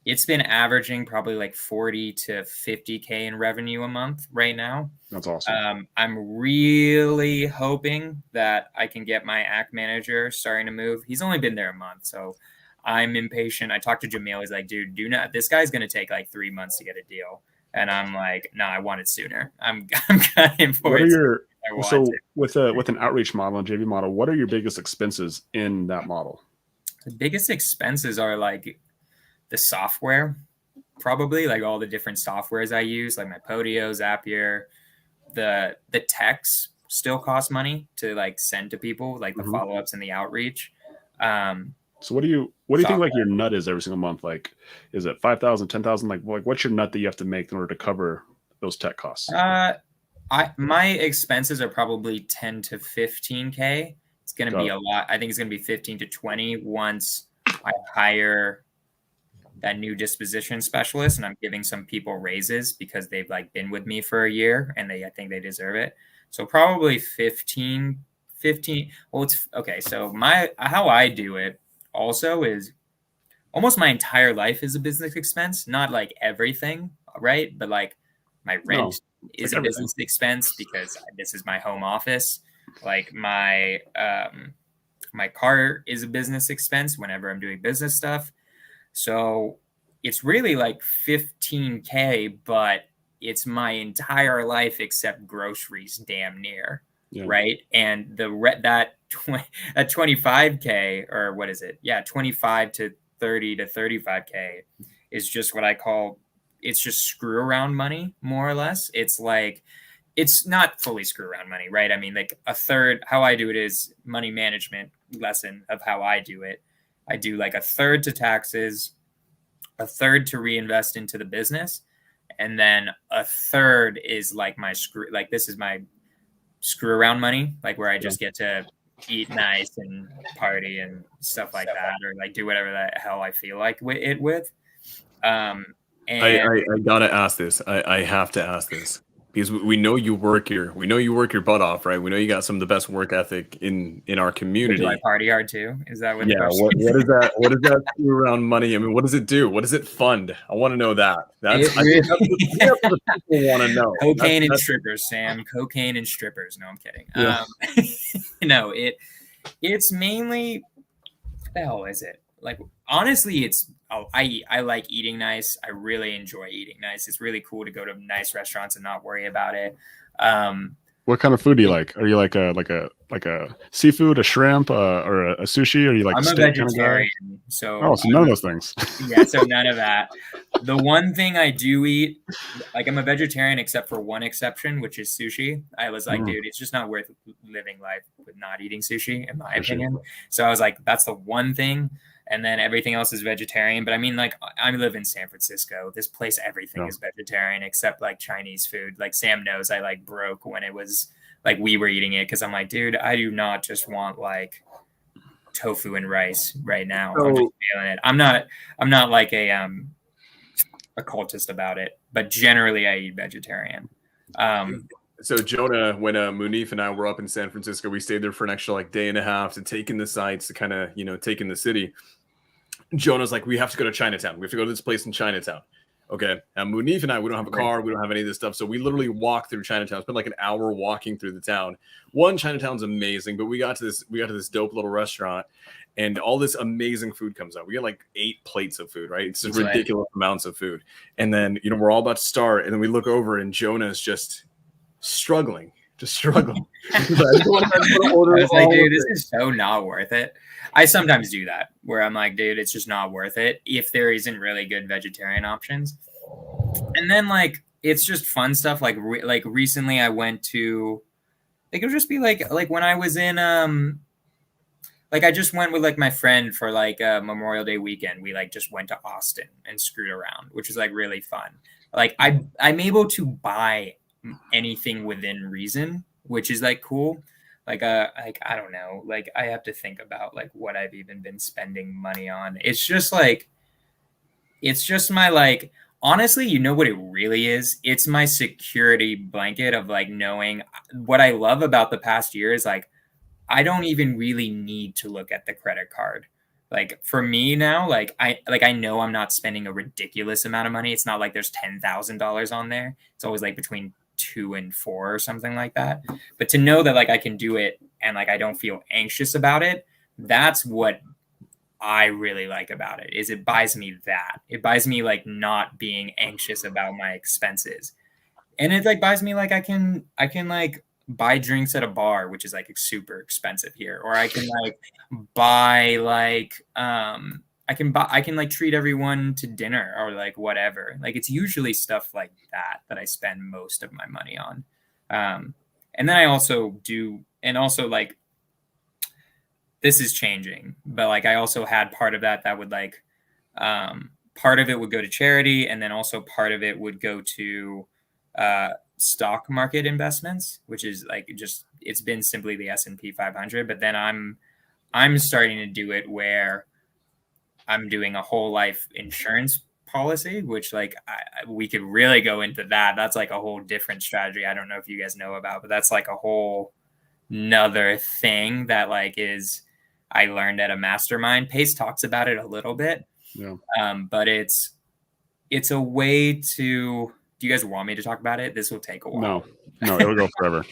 it's been averaging probably like 40 to 50K in revenue a month right now. That's awesome. I'm really hoping that I can get my AC manager starting to move. He's only been there a month, so I'm impatient. I talked to Jamil. He's like, dude, this guy's going to take like 3 months to get a deal. And I'm like, no, I want it sooner. I'm gunning for it. So with an outreach model and JV model, what are your biggest expenses in that model? The biggest expenses are like the software, probably like all the different softwares I use, like my Podio, Zapier. The texts still cost money to like send to people, like the follow-ups and the outreach. So what do you think like your nut is every single month? Like, is it 5,000, 10,000? Like what's your nut that you have to make in order to cover those tech costs? My expenses are probably 10 to 15K. It's going to be a lot. I think it's going to be 15 to 20 once I hire that new disposition specialist, and I'm giving some people raises because they've like been with me for a year and I think they deserve it. So probably 15. Well, it's okay. So how I do it also is almost my entire life is a business expense, not like everything, right? But like my rent is a business expense because this is my home office. Like my car is a business expense whenever I'm doing business stuff. So it's really like 15K, but it's my entire life except groceries, damn near, right? And that 25K, or what is it? Yeah, 25 to 30 to 35K is just what I call, it's just screw around money, more or less. It's like, it's not fully screw around money, right? I mean, like a third, how I do it is money management lesson of how I do it. I do like a third to taxes, a third to reinvest into the business, and then a third is like this is my screw around money, like where I just get to eat nice and party and stuff like that, or like do whatever the hell I feel like with. And I gotta ask this. I have to ask this. Because we know you work your butt off, right? We know you got some of the best work ethic in our community. Do I party hard too? Is that what? Yeah. What is that? What is that around money? I mean, what does it do? What does it fund? I want to know that. That's what the people want to know. Cocaine and strippers, Sam. Cocaine and strippers. No, I'm kidding. Yeah. No, it's mainly. What the hell is it? Like, honestly, I like eating nice. I really enjoy eating nice. It's really cool to go to nice restaurants and not worry about it. What kind of food do you like? Are you like a seafood, a shrimp, or a sushi? Or are you like I'm a vegetarian, so none of those things. Yeah, so none of that. The one thing I do eat, like I'm a vegetarian except for one exception, which is sushi. I was like, dude, it's just not worth living life with not eating sushi, in my opinion. Sure. So I was like, that's the one thing. And then everything else is vegetarian. But I mean, like, I live in San Francisco. This place, everything is vegetarian except like Chinese food. Like Sam knows I like broke when it was like we were eating it because I'm like, dude, I do not just want like tofu and rice right now. I'm just feeling it. I'm not like a cultist about it, but generally I eat vegetarian. So Jonah, when Munif and I were up in San Francisco, we stayed there for an extra like day and a half to take in the sights, to kind of, you know, take in the city. Jonah's like, we have to go to Chinatown. We have to go to this place in Chinatown. Okay. And Munif and I, we don't have a car. We don't have any of this stuff. So we literally walk through Chinatown. Spent like an hour walking through the town. One, Chinatown's amazing, but we got to this dope little restaurant, and all this amazing food comes out. We got like 8 plates of food, right? It's just ridiculous amounts of food. And then, you know, we're all about to start, and then we look over and Jonah's just struggling. I was like, dude, this is so not worth it. I sometimes do that where I'm like, dude, it's just not worth it if there isn't really good vegetarian options. And then like, it's just fun stuff. Like recently I went to, it could just be like when I was in, like I just went with like my friend for like a Memorial Day weekend. We like just went to Austin and screwed around, which was like really fun. Like I'm able to buy anything within reason, which is like cool. Like I don't know, like I have to think about like what I've even been spending money on. It's just my like, honestly, you know what it really is? It's my security blanket of like knowing what I love about the past year is like I don't even really need to look at the credit card. Like for me now, like I know I'm not spending a ridiculous amount of money. It's not like there's $10,000 on there. It's always like between 2 and 4 or something like that. But to know that like I can do it and like I don't feel anxious about it, that's what I really like about it. Is it buys me that. It buys me like not being anxious about my expenses. And it like buys me like I can like buy drinks at a bar, which is like super expensive here, or I can like buy like I can like treat everyone to dinner or like whatever. Like it's usually stuff like that I spend most of my money on. And then I also do, and also like this is changing, but like I also had part of that would like part of it would go to charity, and then also part of it would go to stock market investments, which is like just it's been simply the S&P 500. But then I'm starting to do it where I'm doing a whole life insurance policy, which like we could really go into that. That's like a whole different strategy. I don't know if you guys know about, but that's like a whole another thing that like is I learned at a mastermind. Pace talks about it a little bit. Yeah. But it's a way to. Do you guys want me to talk about it? This will take a while. No, it'll go forever.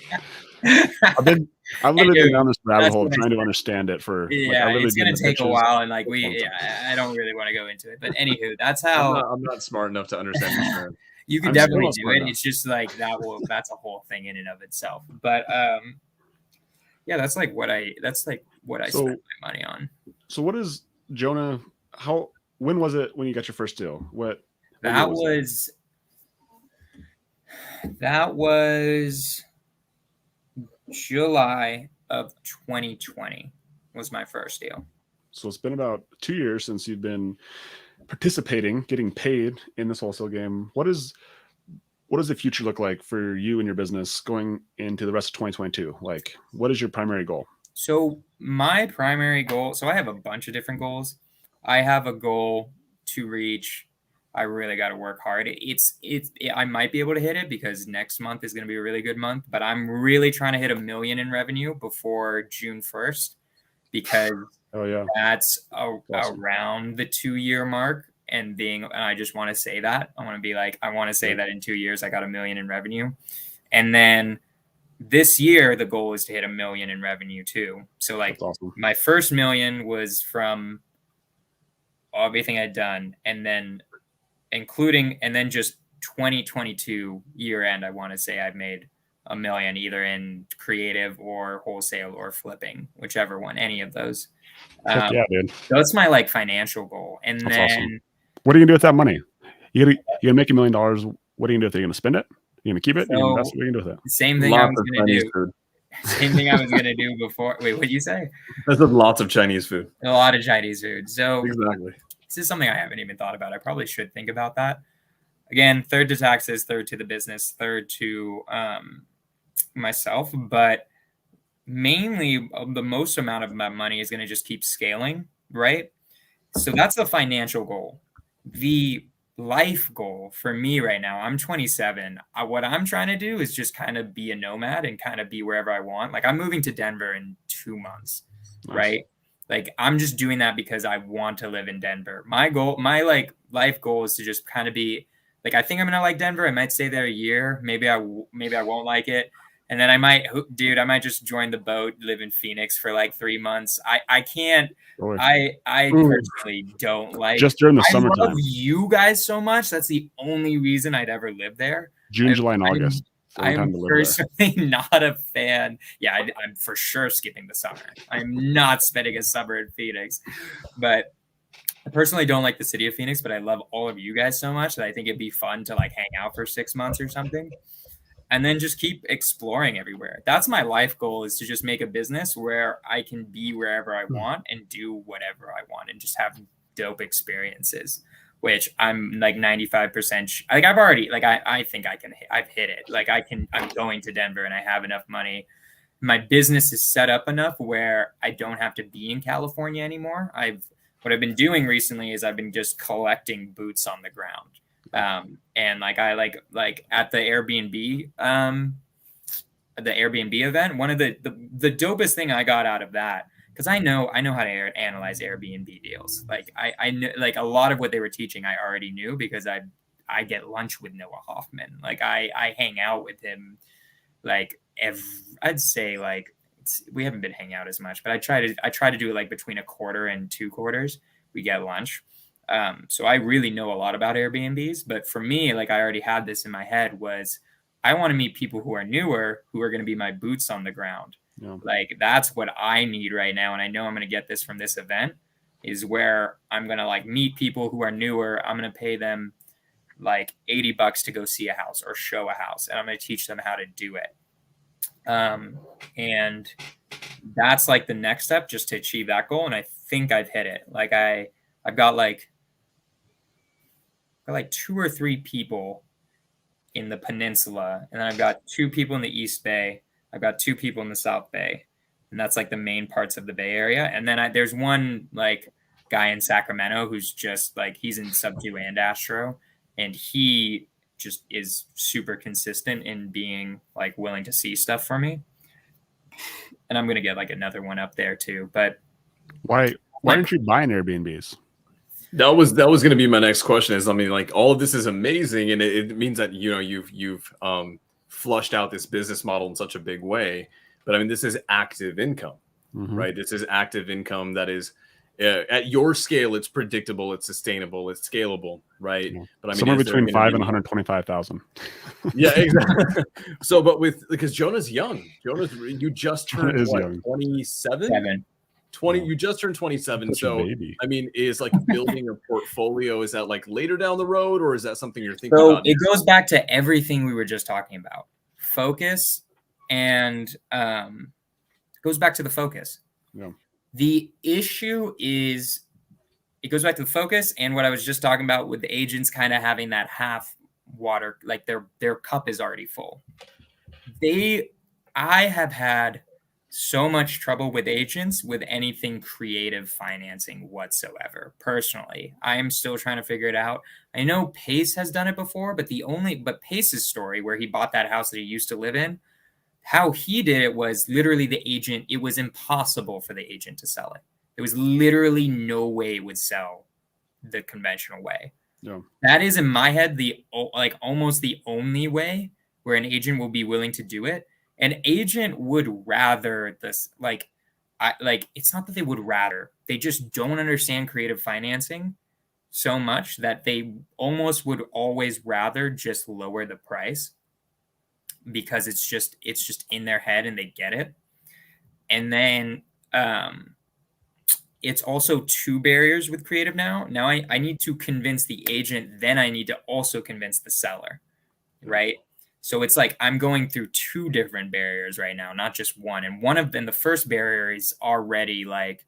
I've literally been down this rabbit hole trying to understand it for. Yeah, like, it's gonna take a while, and like I don't really want to go into it. But anywho, that's how I'm not smart enough to understand insurance. You can definitely do it. It's just like that's a whole thing in and of itself. But yeah, that's what I spend my money on. So what is Jonah? When was it when you got your first deal? That was July of 2020 was my first deal. So it's been about 2 years since you've been participating, getting paid in this wholesale game. What does the future look like for you and your business going into the rest of 2022? Like, what is your primary goal? So my primary goal, so I have a bunch of different goals. I have a goal to reach. I really got to work hard. I might be able to hit it because next month is going to be a really good month, but I'm really trying to hit $1 million in revenue before June 1st because that's around the 2-year mark. And I just want to say that. I want to say that in 2 years, I got $1 million in revenue. And then this year, the goal is to hit $1 million in revenue too. So like my first $1 million was from everything I'd done. And then just 2022 year end, I want to say I've made $1 million either in creative or wholesale or flipping, whichever one, any of those. Yeah, dude. So that's my like financial goal. And that's then awesome. What are you gonna do with that money? You're gonna make $1 million. What are you gonna do with it? You're gonna spend it? You're gonna keep it? You're gonna invest it? What are you gonna do with it? Same thing I was gonna do. Same thing I was gonna do before. Wait, what did you say? There's lots of Chinese food. A lot of Chinese food. So exactly. This is something I haven't even thought about. I probably should think about that. Again, third to taxes, third to the business, third to myself, but mainly the most amount of my money is going to just keep scaling, right? So that's the financial goal. The life goal for me right now, I'm 27. What I'm trying to do is just kind of be a nomad and kind of be wherever I want. Like I'm moving to Denver in 2 months, Nice. right? Like I'm just doing that because I want to live in Denver. My goal, my like life goal is to just kind of be like, I think I'm gonna like Denver. I might stay there a year. Maybe I won't like it. And then I might just join the boat, live in Phoenix for like 3 months. I can't. Boy. I Ooh. personally don't like. Just during the I summertime. love you guys so much. That's the only reason I'd ever live there. June, July, and August. I'm personally not a fan. Yeah, I'm for sure skipping the summer. I'm not spending a summer in Phoenix, but I personally don't like the city of Phoenix. But I love all of you guys so much that I think it'd be fun to like hang out for 6 months or something. And then just keep exploring everywhere. That's my life goal, is to just make a business where I can be wherever I want and do whatever I want and just have dope experiences, which I'm like 95%. Like I've already, like, I think I've hit it. Like I'm going to Denver and I have enough money. My business is set up enough where I don't have to be in California anymore. What I've been doing recently is I've been just collecting boots on the ground. And like I like at the Airbnb event, one of the dopest thing I got out of that, because I know how to analyze Airbnb deals. Like I knew, like a lot of what they were teaching I already knew because I get lunch with Noah Hoffman. Like I hang out with him like I'd say like we haven't been hanging out as much, but I try to do it like between a quarter and 2 quarters we get lunch. So I really know a lot about Airbnbs, but for me, like I already had this in my head, was I want to meet people who are newer, who are going to be my boots on the ground. Yeah. Like that's what I need right now. And I know I'm going to get this from this event, is where I'm going to like meet people who are newer. I'm going to pay them like $80 to go see a house or show a house. And I'm going to teach them how to do it. And that's like the next step, just to achieve that goal. And I think I've hit it. Like I've got like 2 or 3 people in the peninsula, and then I've got 2 people in the East Bay. I've got 2 people in the South Bay, and that's like the main parts of the Bay Area. And then there's one like guy in Sacramento who's just like, he's in Subto and Astro, and he just is super consistent in being like willing to see stuff for me. And I'm gonna get like another one up there too. But why aren't you buying Airbnbs? That was going to be my next question. Is, I mean, like, all of this is amazing, and it means that, you know, you've flushed out this business model in such a big way. But I mean, this is active income, right? This is active income that is at your scale. It's predictable, it's sustainable, it's scalable, right? Yeah. But I mean, somewhere between 5 and 125,000. Yeah, exactly. So, but because Jonah's young, you just turned what, 27? 20, you just turned 27. So I mean, is like building a portfolio, is that like later down the road, or is that something you're thinking about? It goes back to everything we were just talking about. Focus, and goes back to the focus. Yeah. The issue is, it goes back to the focus and what I was just talking about with the agents kind of having that half water, like their cup is already full. I have had so much trouble with agents with anything creative financing whatsoever. Personally, I am still trying to figure it out. I know Pace has done it before, but Pace's story, where he bought that house that he used to live in, how he did it was literally the agent. It was impossible for the agent to sell it. There was literally no way it would sell the conventional way. Yeah. That is, in my head, almost the only way where an agent will be willing to do it. An agent would rather this, it's not that they would rather, they just don't understand creative financing so much that they almost would always rather just lower the price, because it's just in their head and they get it. And then it's also 2 barriers with creative now. Now I need to convince the agent, then I need to also convince the seller, right? So it's like I'm going through 2 different barriers right now, not just one. And one of them, the first barrier, is already like,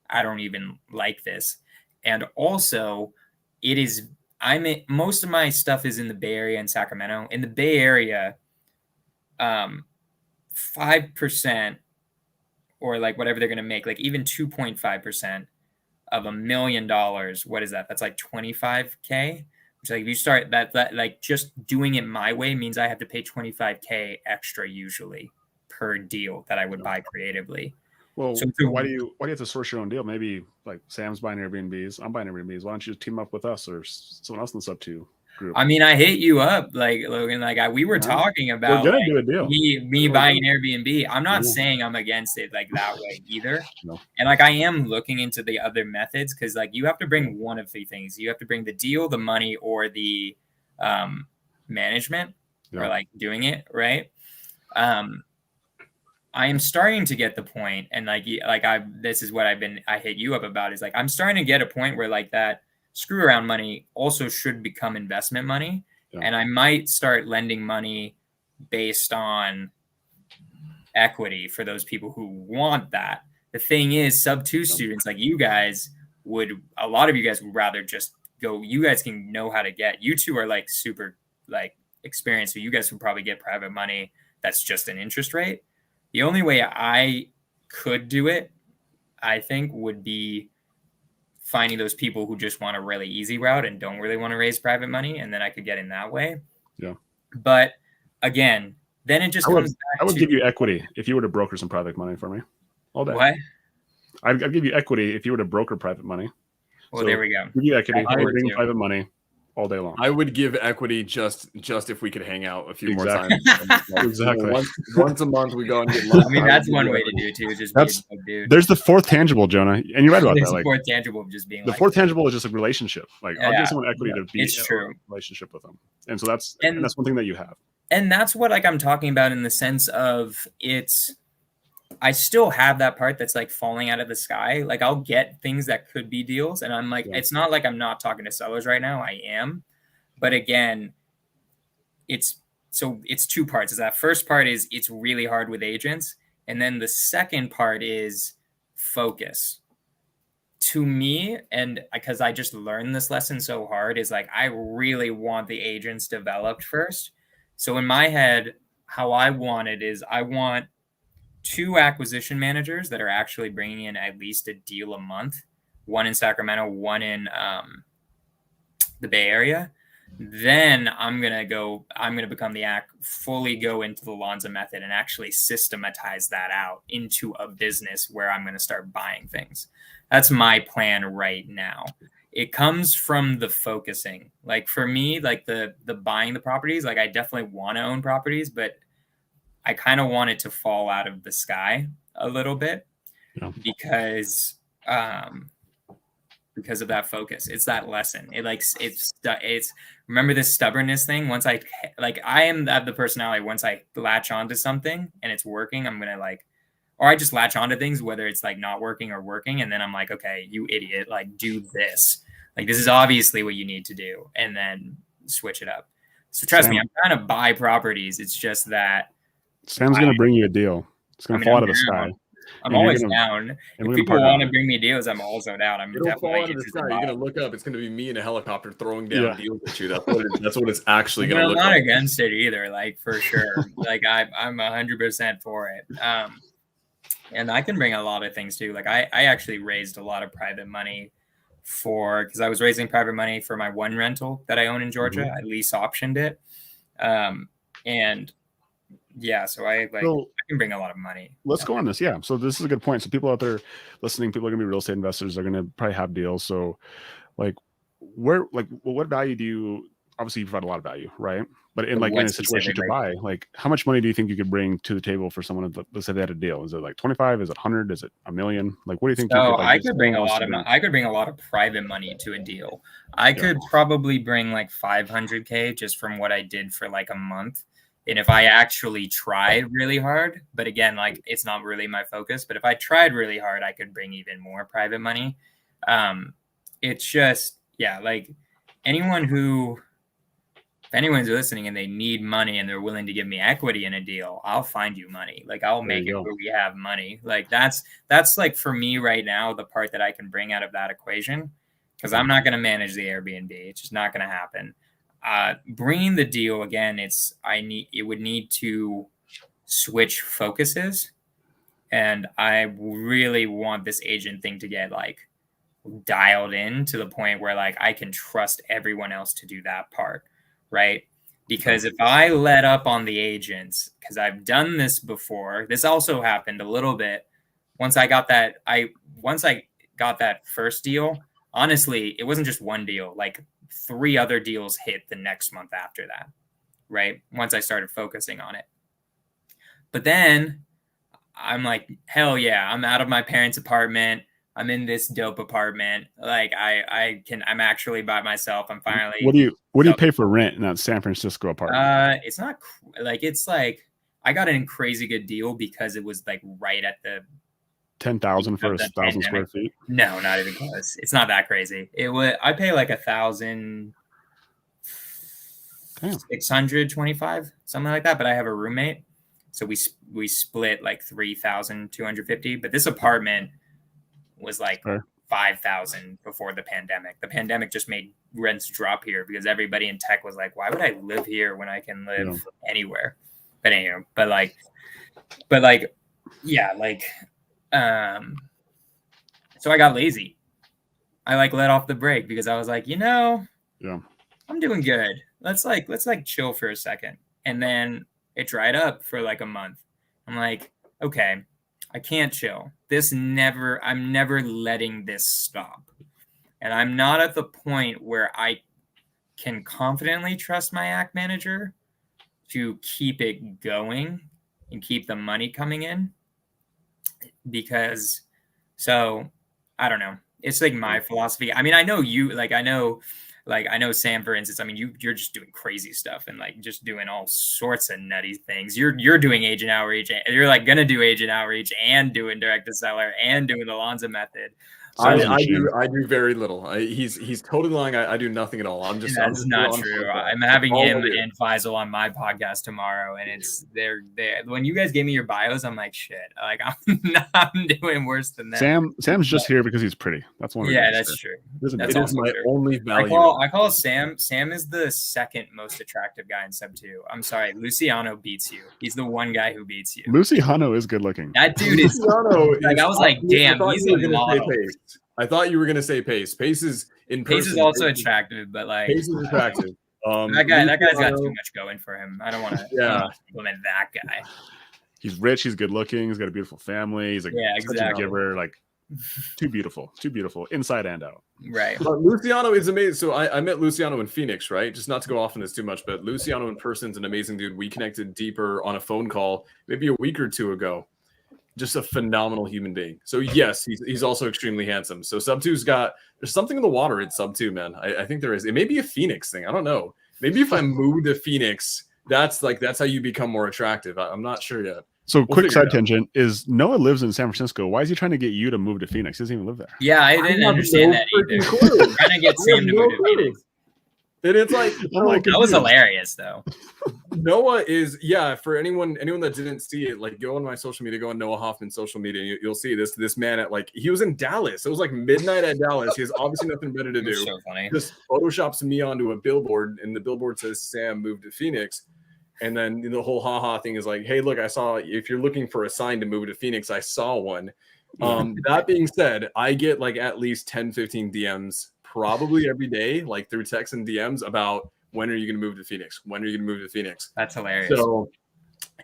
I don't even like this. And also, most of my stuff is in the Bay Area and Sacramento. In the Bay Area, 5% or like whatever they're going to make, like even 2.5% of $1 million, what is that? That's like 25K. Which, like, if you start that like just doing it my way means I have to pay 25K extra usually per deal that I would buy creatively. Well, so why do you have to source your own deal? Maybe like Sam's buying Airbnbs, I'm buying Airbnbs. Why don't you just team up with us or someone else in the Subto group? I mean, I hit you up, like Logan. Like we were talking about we're gonna do a deal. Me buying an Airbnb. I'm not saying I'm against it like that way either. No. And like I am looking into the other methods because like you have to bring one of the things. You have to bring the deal, the money, or the management, or like doing it right. I am starting to get the point, and this is what I hit you up about is like I'm starting to get a point where like that screw around money also should become investment money. Yeah. And I might start lending money based on equity for those people who want that. The thing is, Subto students like you guys a lot of you guys would rather just go, you guys can know how to get, you two are like super like experienced. So you guys would probably get private money. That's just an interest rate. The only way I could do it, I think, would be finding those people who just want a really easy route and don't really want to raise private money, and then I could get in that way. Yeah. But again, then it just comes back I would give you equity if you were to broker some private money for me all day. What? I'd give you equity if you were to broker private money. Well, so there we go. Give you equity. I would bring private money all day long. I would give equity just if we could hang out a few more times. Exactly. Once a month we go and get lunch. I mean, that's one way to do it too. Just be a dude. There's the fourth tangible, Jonah, and you're right about that. The fourth tangible of just being the fourth tangible is just a relationship. Like I'll give someone equity to be in a relationship with them, and so that's one thing that you have. And that's what like I'm talking about in the sense of I still have that part that's like falling out of the sky. Like I'll get things that could be deals. And I'm like, it's not like I'm not talking to sellers right now. I am. But again, it's two parts. That first part is it's really hard with agents. And then the second part is focus. To me, and because I just learned this lesson so hard, is like I really want the agents developed first. So in my head, how I want it is I want 2 acquisition managers that are actually bringing in at least a deal a month, one in Sacramento, one in the Bay Area. Then I'm going to become fully go into the Lonza method and actually systematize that out into a business where I'm going to start buying things. That's my plan right now. It comes from the focusing. Like for me, like the buying the properties, like I definitely want to own properties, but I kind of want it to fall out of the sky a little bit because of that focus. It's that lesson. It's remember this stubbornness thing. Once I am the personality. Once I latch onto something and it's working, I'm going to or I just latch onto things, whether it's like not working or working. And then I'm like, okay, you idiot, like do this. Like, this is obviously what you need to do. And then switch it up. So trust me, I'm trying to buy properties. It's just that Sam's going to bring you a deal. It's going to fall out of the sky. I'm always down. If people want to bring me deals, I'm also down. I'm definitely fall out of the sky. You're going to look up. It's going to be me in a helicopter throwing down deals at you. That's what it's actually going to look like. I'm not against it either, like for sure. Like I'm 100% for it. And I can bring a lot of things too. Like I actually raised a lot of private money because I was raising private money for my one rental that I own in Georgia. Mm-hmm. I lease optioned it. And yeah, so I can bring a lot of money. Let's go on this. Yeah. So this is a good point. So people out there listening, people are going to be real estate investors. They're going to probably have deals. So what value do you, obviously you provide a lot of value, right? But in a situation to buy, like how much money do you think you could bring to the table for someone to, let's say they had a deal? Is it like 25? Is it 100? Is it $1 million? Like, what do you think? So I could bring a lot of private money to a deal. I could probably bring like 500K just from what I did for like a month. And if I actually tried really hard, but again, like it's not really my focus, but if I tried really hard, I could bring even more private money. It's just, like if anyone's listening and they need money and they're willing to give me equity in a deal, I'll find you money. Like I'll make it where we have money. Like that's like for me right now, the part that I can bring out of that equation, because I'm not going to manage the Airbnb. It's just not going to happen. Bringing the deal again, it would need to switch focuses. And I really want this agent thing to get like dialed in to the point where like I can trust everyone else to do that part, right? Because if I let up on the agents, because I've done this before, this also happened a little bit once I got that first deal. Honestly, it wasn't just one deal, like 3 other deals hit the next month after that, right? Once I started focusing on it. But then I'm like, hell yeah, I'm out of my parents' apartment. I'm in this dope apartment. Like I'm actually by myself. I'm finally. What do you pay for rent in that San Francisco apartment? It's not it's like I got a crazy good deal because it was like right at the 10,000 for 1,000 square feet. No, not even close. It's not that crazy. I pay like 1,625, something like that. But I have a roommate, so we split like 3,250. But this apartment was like 5,000 before the pandemic. The pandemic just made rents drop here because everybody in tech was like, "Why would I live here when I can live anywhere?" But anyway, so I got lazy. I like let off the brake because I was like, I'm doing good. Let's chill for a second. And then it dried up for like a month. I'm like, okay, I can't chill. I'm never letting this stop. And I'm not at the point where I can confidently trust my act manager to keep it going and keep the money coming in. Because, I don't know. It's like my philosophy. I mean, I know you, I know Sam, for instance. I mean, you're just doing crazy stuff and like just doing all sorts of nutty things. You're doing agent outreach. You're like gonna do agent outreach and doing direct to seller and doing the Lonza method. I do very little. He's totally lying. I do nothing at all. That's not true. I'm having him and Faisal on my podcast tomorrow, and it's they're when you guys gave me your bios, I'm like, shit. Like I'm doing worse than that. Sam's just here because he's pretty. That's one. Yeah, that's true. It is my only value. I call Sam. Sam is the second most attractive guy in Subto. I'm sorry, Luciano beats you. He's the one guy who beats you. Luciano is good looking. That dude is. I was like, damn, he's a model. I thought you were gonna say Pace. Pace is also attractive, but like Pace is attractive. That guy's got too much going for him. I don't want to compliment that guy. He's rich. He's good looking. He's got a beautiful family. He's such a giver. Like too beautiful, inside and out. Right. But Luciano is amazing. So I met Luciano in Phoenix, right? Just not to go off on this too much, but Luciano in person is an amazing dude. We connected deeper on a phone call maybe a week or 2 ago. Just a phenomenal human being. So yes, he's also extremely handsome. So Subto's there's something in the water at Subto, man. I think there is. It may be a Phoenix thing. I don't know. Maybe if I move to Phoenix, that's how you become more attractive. I'm not sure yet. So quick side tangent is Noah lives in San Francisco. Why is he trying to get you to move to Phoenix? He doesn't even live there. Yeah, I didn't understand that either. Trying to get Sam to move to Phoenix. And it's like, that was hilarious though. Noah is, for anyone that didn't see it, like go on my social media, go on Noah Hoffman's social media, you'll see this man at he was in Dallas. It was like midnight at Dallas. He has obviously nothing better to do. So funny. Just photoshops me onto a billboard, and the billboard says Sam moved to Phoenix. And then the whole haha thing is like, hey, look, I saw, if you're looking for a sign to move to Phoenix, I saw one. That being said, I get at least 10, 15 DMs probably every day, through text and DMs about when are you going to move to Phoenix? When are you going to move to Phoenix? That's hilarious. So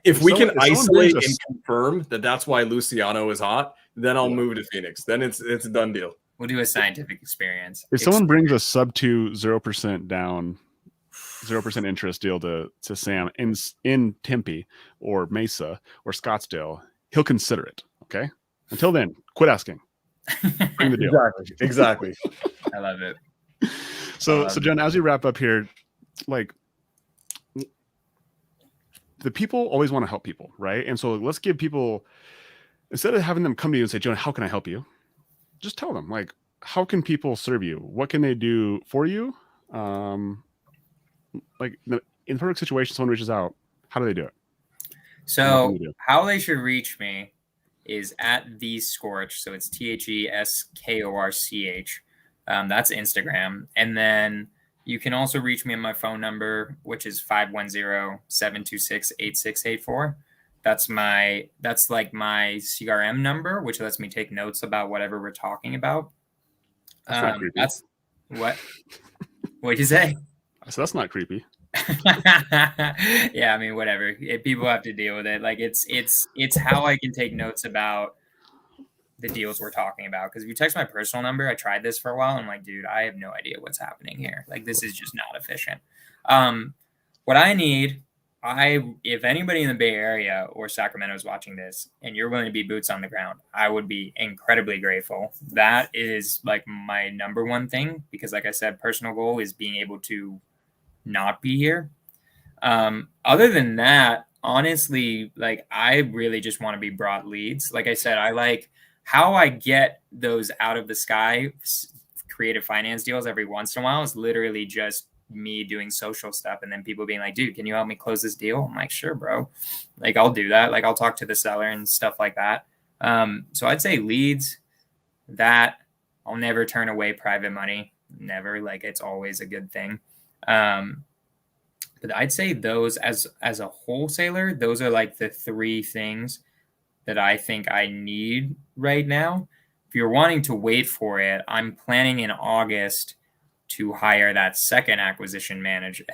if we can isolate and confirm that that's why Luciano is hot, then I'll move to Phoenix. Then it's a done deal. We'll do a scientific experience. If someone brings a Subto 0% down, 0% interest deal to Sam in Tempe or Mesa or Scottsdale, he'll consider it. Okay. Until then, quit asking. Bring the deal. Exactly. I love it. So John, as we wrap up here, the people always want to help people, right? And so let's give people, instead of having them come to you and say, Jonah, how can I help you? Just tell them, how can people serve you? What can they do for you? In perfect situation, someone reaches out, how do they do it? So how they should reach me is at the Scorch. So it's TheSkorch. That's Instagram. And then you can also reach me on my phone number, which is 510-726-8684. That's like my CRM number, which lets me take notes about whatever we're talking about. That's not creepy. That's what? What'd you say? So that's not creepy. Yeah, I mean, whatever. People have to deal with it. Like it's how I can take notes about the deals we're talking about. Because if you text my personal number, I tried this for a while. And I'm like, dude, I have no idea what's happening here. Like this is just not efficient. What I need, if anybody in the Bay Area or Sacramento is watching this and you're willing to be boots on the ground, I would be incredibly grateful. That is like my number one thing, because like I said, personal goal is being able to not be here. Other than that, honestly, like I really just want to be brought leads. Like I said, I like how I get those out of the sky creative finance deals every once in a while is literally just me doing social stuff and then people being like, dude, can you help me close this deal? I'm like, sure, bro. Like I'll do that. Like I'll talk to the seller and stuff like that. So I'd say leads, that I'll never turn away private money. Never. Like it's always a good thing. But I'd say those as a wholesaler, those are like the three things that I think I need right now. If you're wanting to wait for it, I'm planning in August to hire that second acquisitions manager.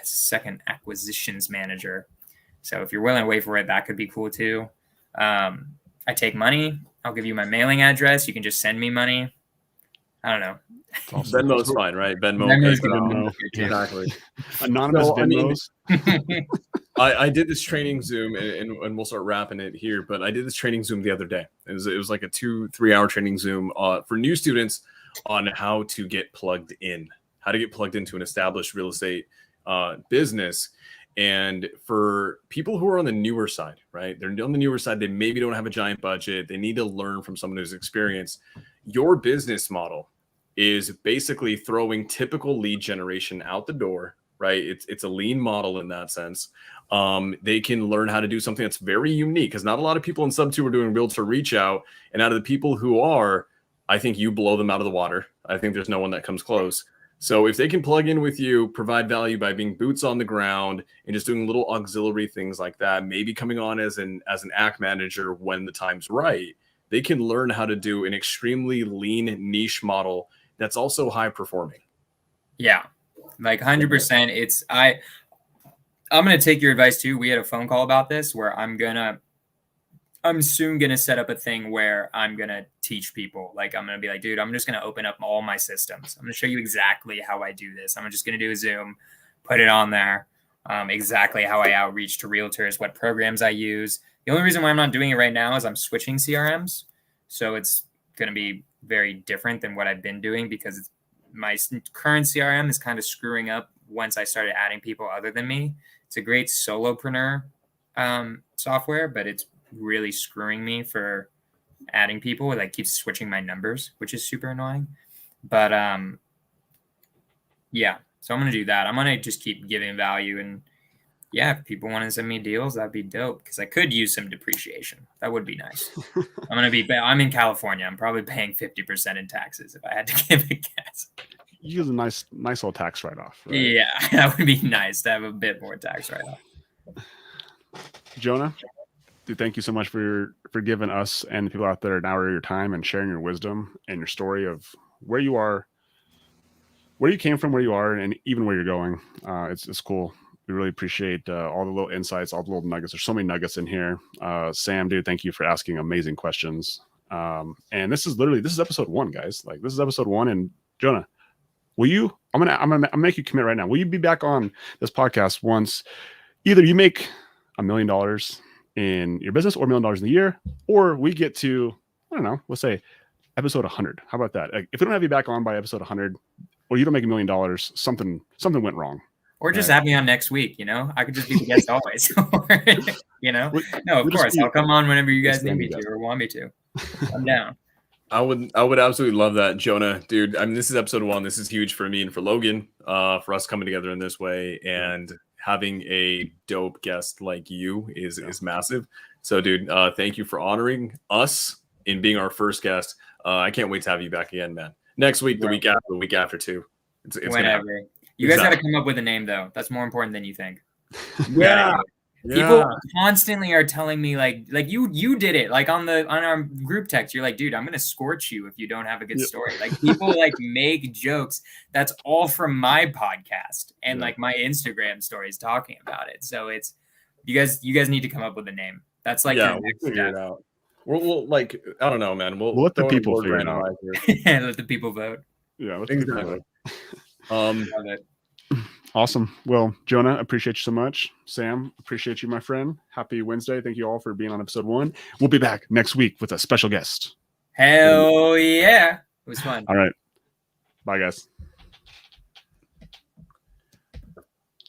So if you're willing to wait for it, that could be cool too. I take money. I'll give you my mailing address. You can just send me money. I don't know. Awesome. Venmo's fine, right? Venmo. Exactly. Anonymous Venmos. I did this training Zoom, and we'll start wrapping it here. But I did this training Zoom the other day. It was like a 2-3 hour training Zoom for new students on how to get plugged into an established real estate business. And for people who are on the newer side, right? They're on the newer side. They maybe don't have a giant budget. They need to learn from someone who's experienced. Your business model is basically throwing typical lead generation out the door, right? It's a lean model in that sense. They can learn how to do something that's very unique, because not a lot of people in Subto are doing Realtor Reachout. And out of the people who are, I think you blow them out of the water. I think there's no one that comes close. So if they can plug in with you, provide value by being boots on the ground and just doing little auxiliary things like that, maybe coming on as an act manager when the time's right, they can learn how to do an extremely lean niche model that's also high performing. Yeah, like 100%. I'm going to take your advice too. We had a phone call about this where I'm soon going to set up a thing where I'm going to teach people. Like I'm going to be like, dude, I'm just going to open up all my systems. I'm going to show you exactly how I do this. I'm just going to do a Zoom, put it on there. Exactly how I outreach to realtors, what programs I use. The only reason why I'm not doing it right now is I'm switching CRMs. So it's going to be very different than what I've been doing, because my current CRM is kind of screwing up once I started adding people other than me. It's a great solopreneur software, but it's really screwing me for adding people. It like keeps switching my numbers, which is super annoying. But yeah, so I'm going to do that. I'm going to just keep giving value. And yeah, if people want to send me deals, that'd be dope, because I could use some depreciation. That would be nice. I'm in California. I'm probably paying 50% in taxes if I had to give a guess. You use a nice little tax write-off. Right? Yeah, that would be nice to have a bit more tax write-off. Jonah, dude, thank you so much for giving us and the people out there an hour of your time and sharing your wisdom and your story of where you are, where you came from, where you are, and even where you're going. It's cool. We really appreciate all the little insights, all the little nuggets. There's so many nuggets in here. Sam, dude, thank you for asking amazing questions. And this is episode 1, guys. Like this is episode 1. And Jonah, I'm gonna make you commit right now. Will you be back on this podcast once either you make $1 million in your business or $1 million in the year, or we get to, I don't know, let's say episode 100. How about that? Like, if we don't have you back on by episode 100, or you don't make $1 million, something went wrong. Or just have me on next week, I could just be the guest always. No, of course. I'll come on whenever you guys need me to or want me to. I'm down. I would absolutely love that, Jonah, dude. I mean, this is episode 1. This is huge for me and for Logan, for us coming together in this way, and having a dope guest like you is massive. So, dude, thank you for honoring us in being our first guest. I can't wait to have you back again, man. Next week, the week after too. It's whenever. You guys got to come up with a name, though. That's more important than you think. Yeah. People constantly are telling me like you did it like on our group text. You're like, dude, I'm gonna scorch you if you don't have a good story. Like people like make jokes. That's all from my podcast and like my Instagram stories talking about it. So it's you guys need to come up with a name. That's like we'll figure it out. We'll like I don't know, man. We'll let the people figure it out. Yeah, let the people vote. Yeah, exactly. Love it. Awesome. Well, Jonah, appreciate you so much. Sam, appreciate you, my friend. Happy Wednesday. Thank you all for being on episode 1. We'll be back next week with a special guest. Hell yeah. It was fun. All right. Bye, guys.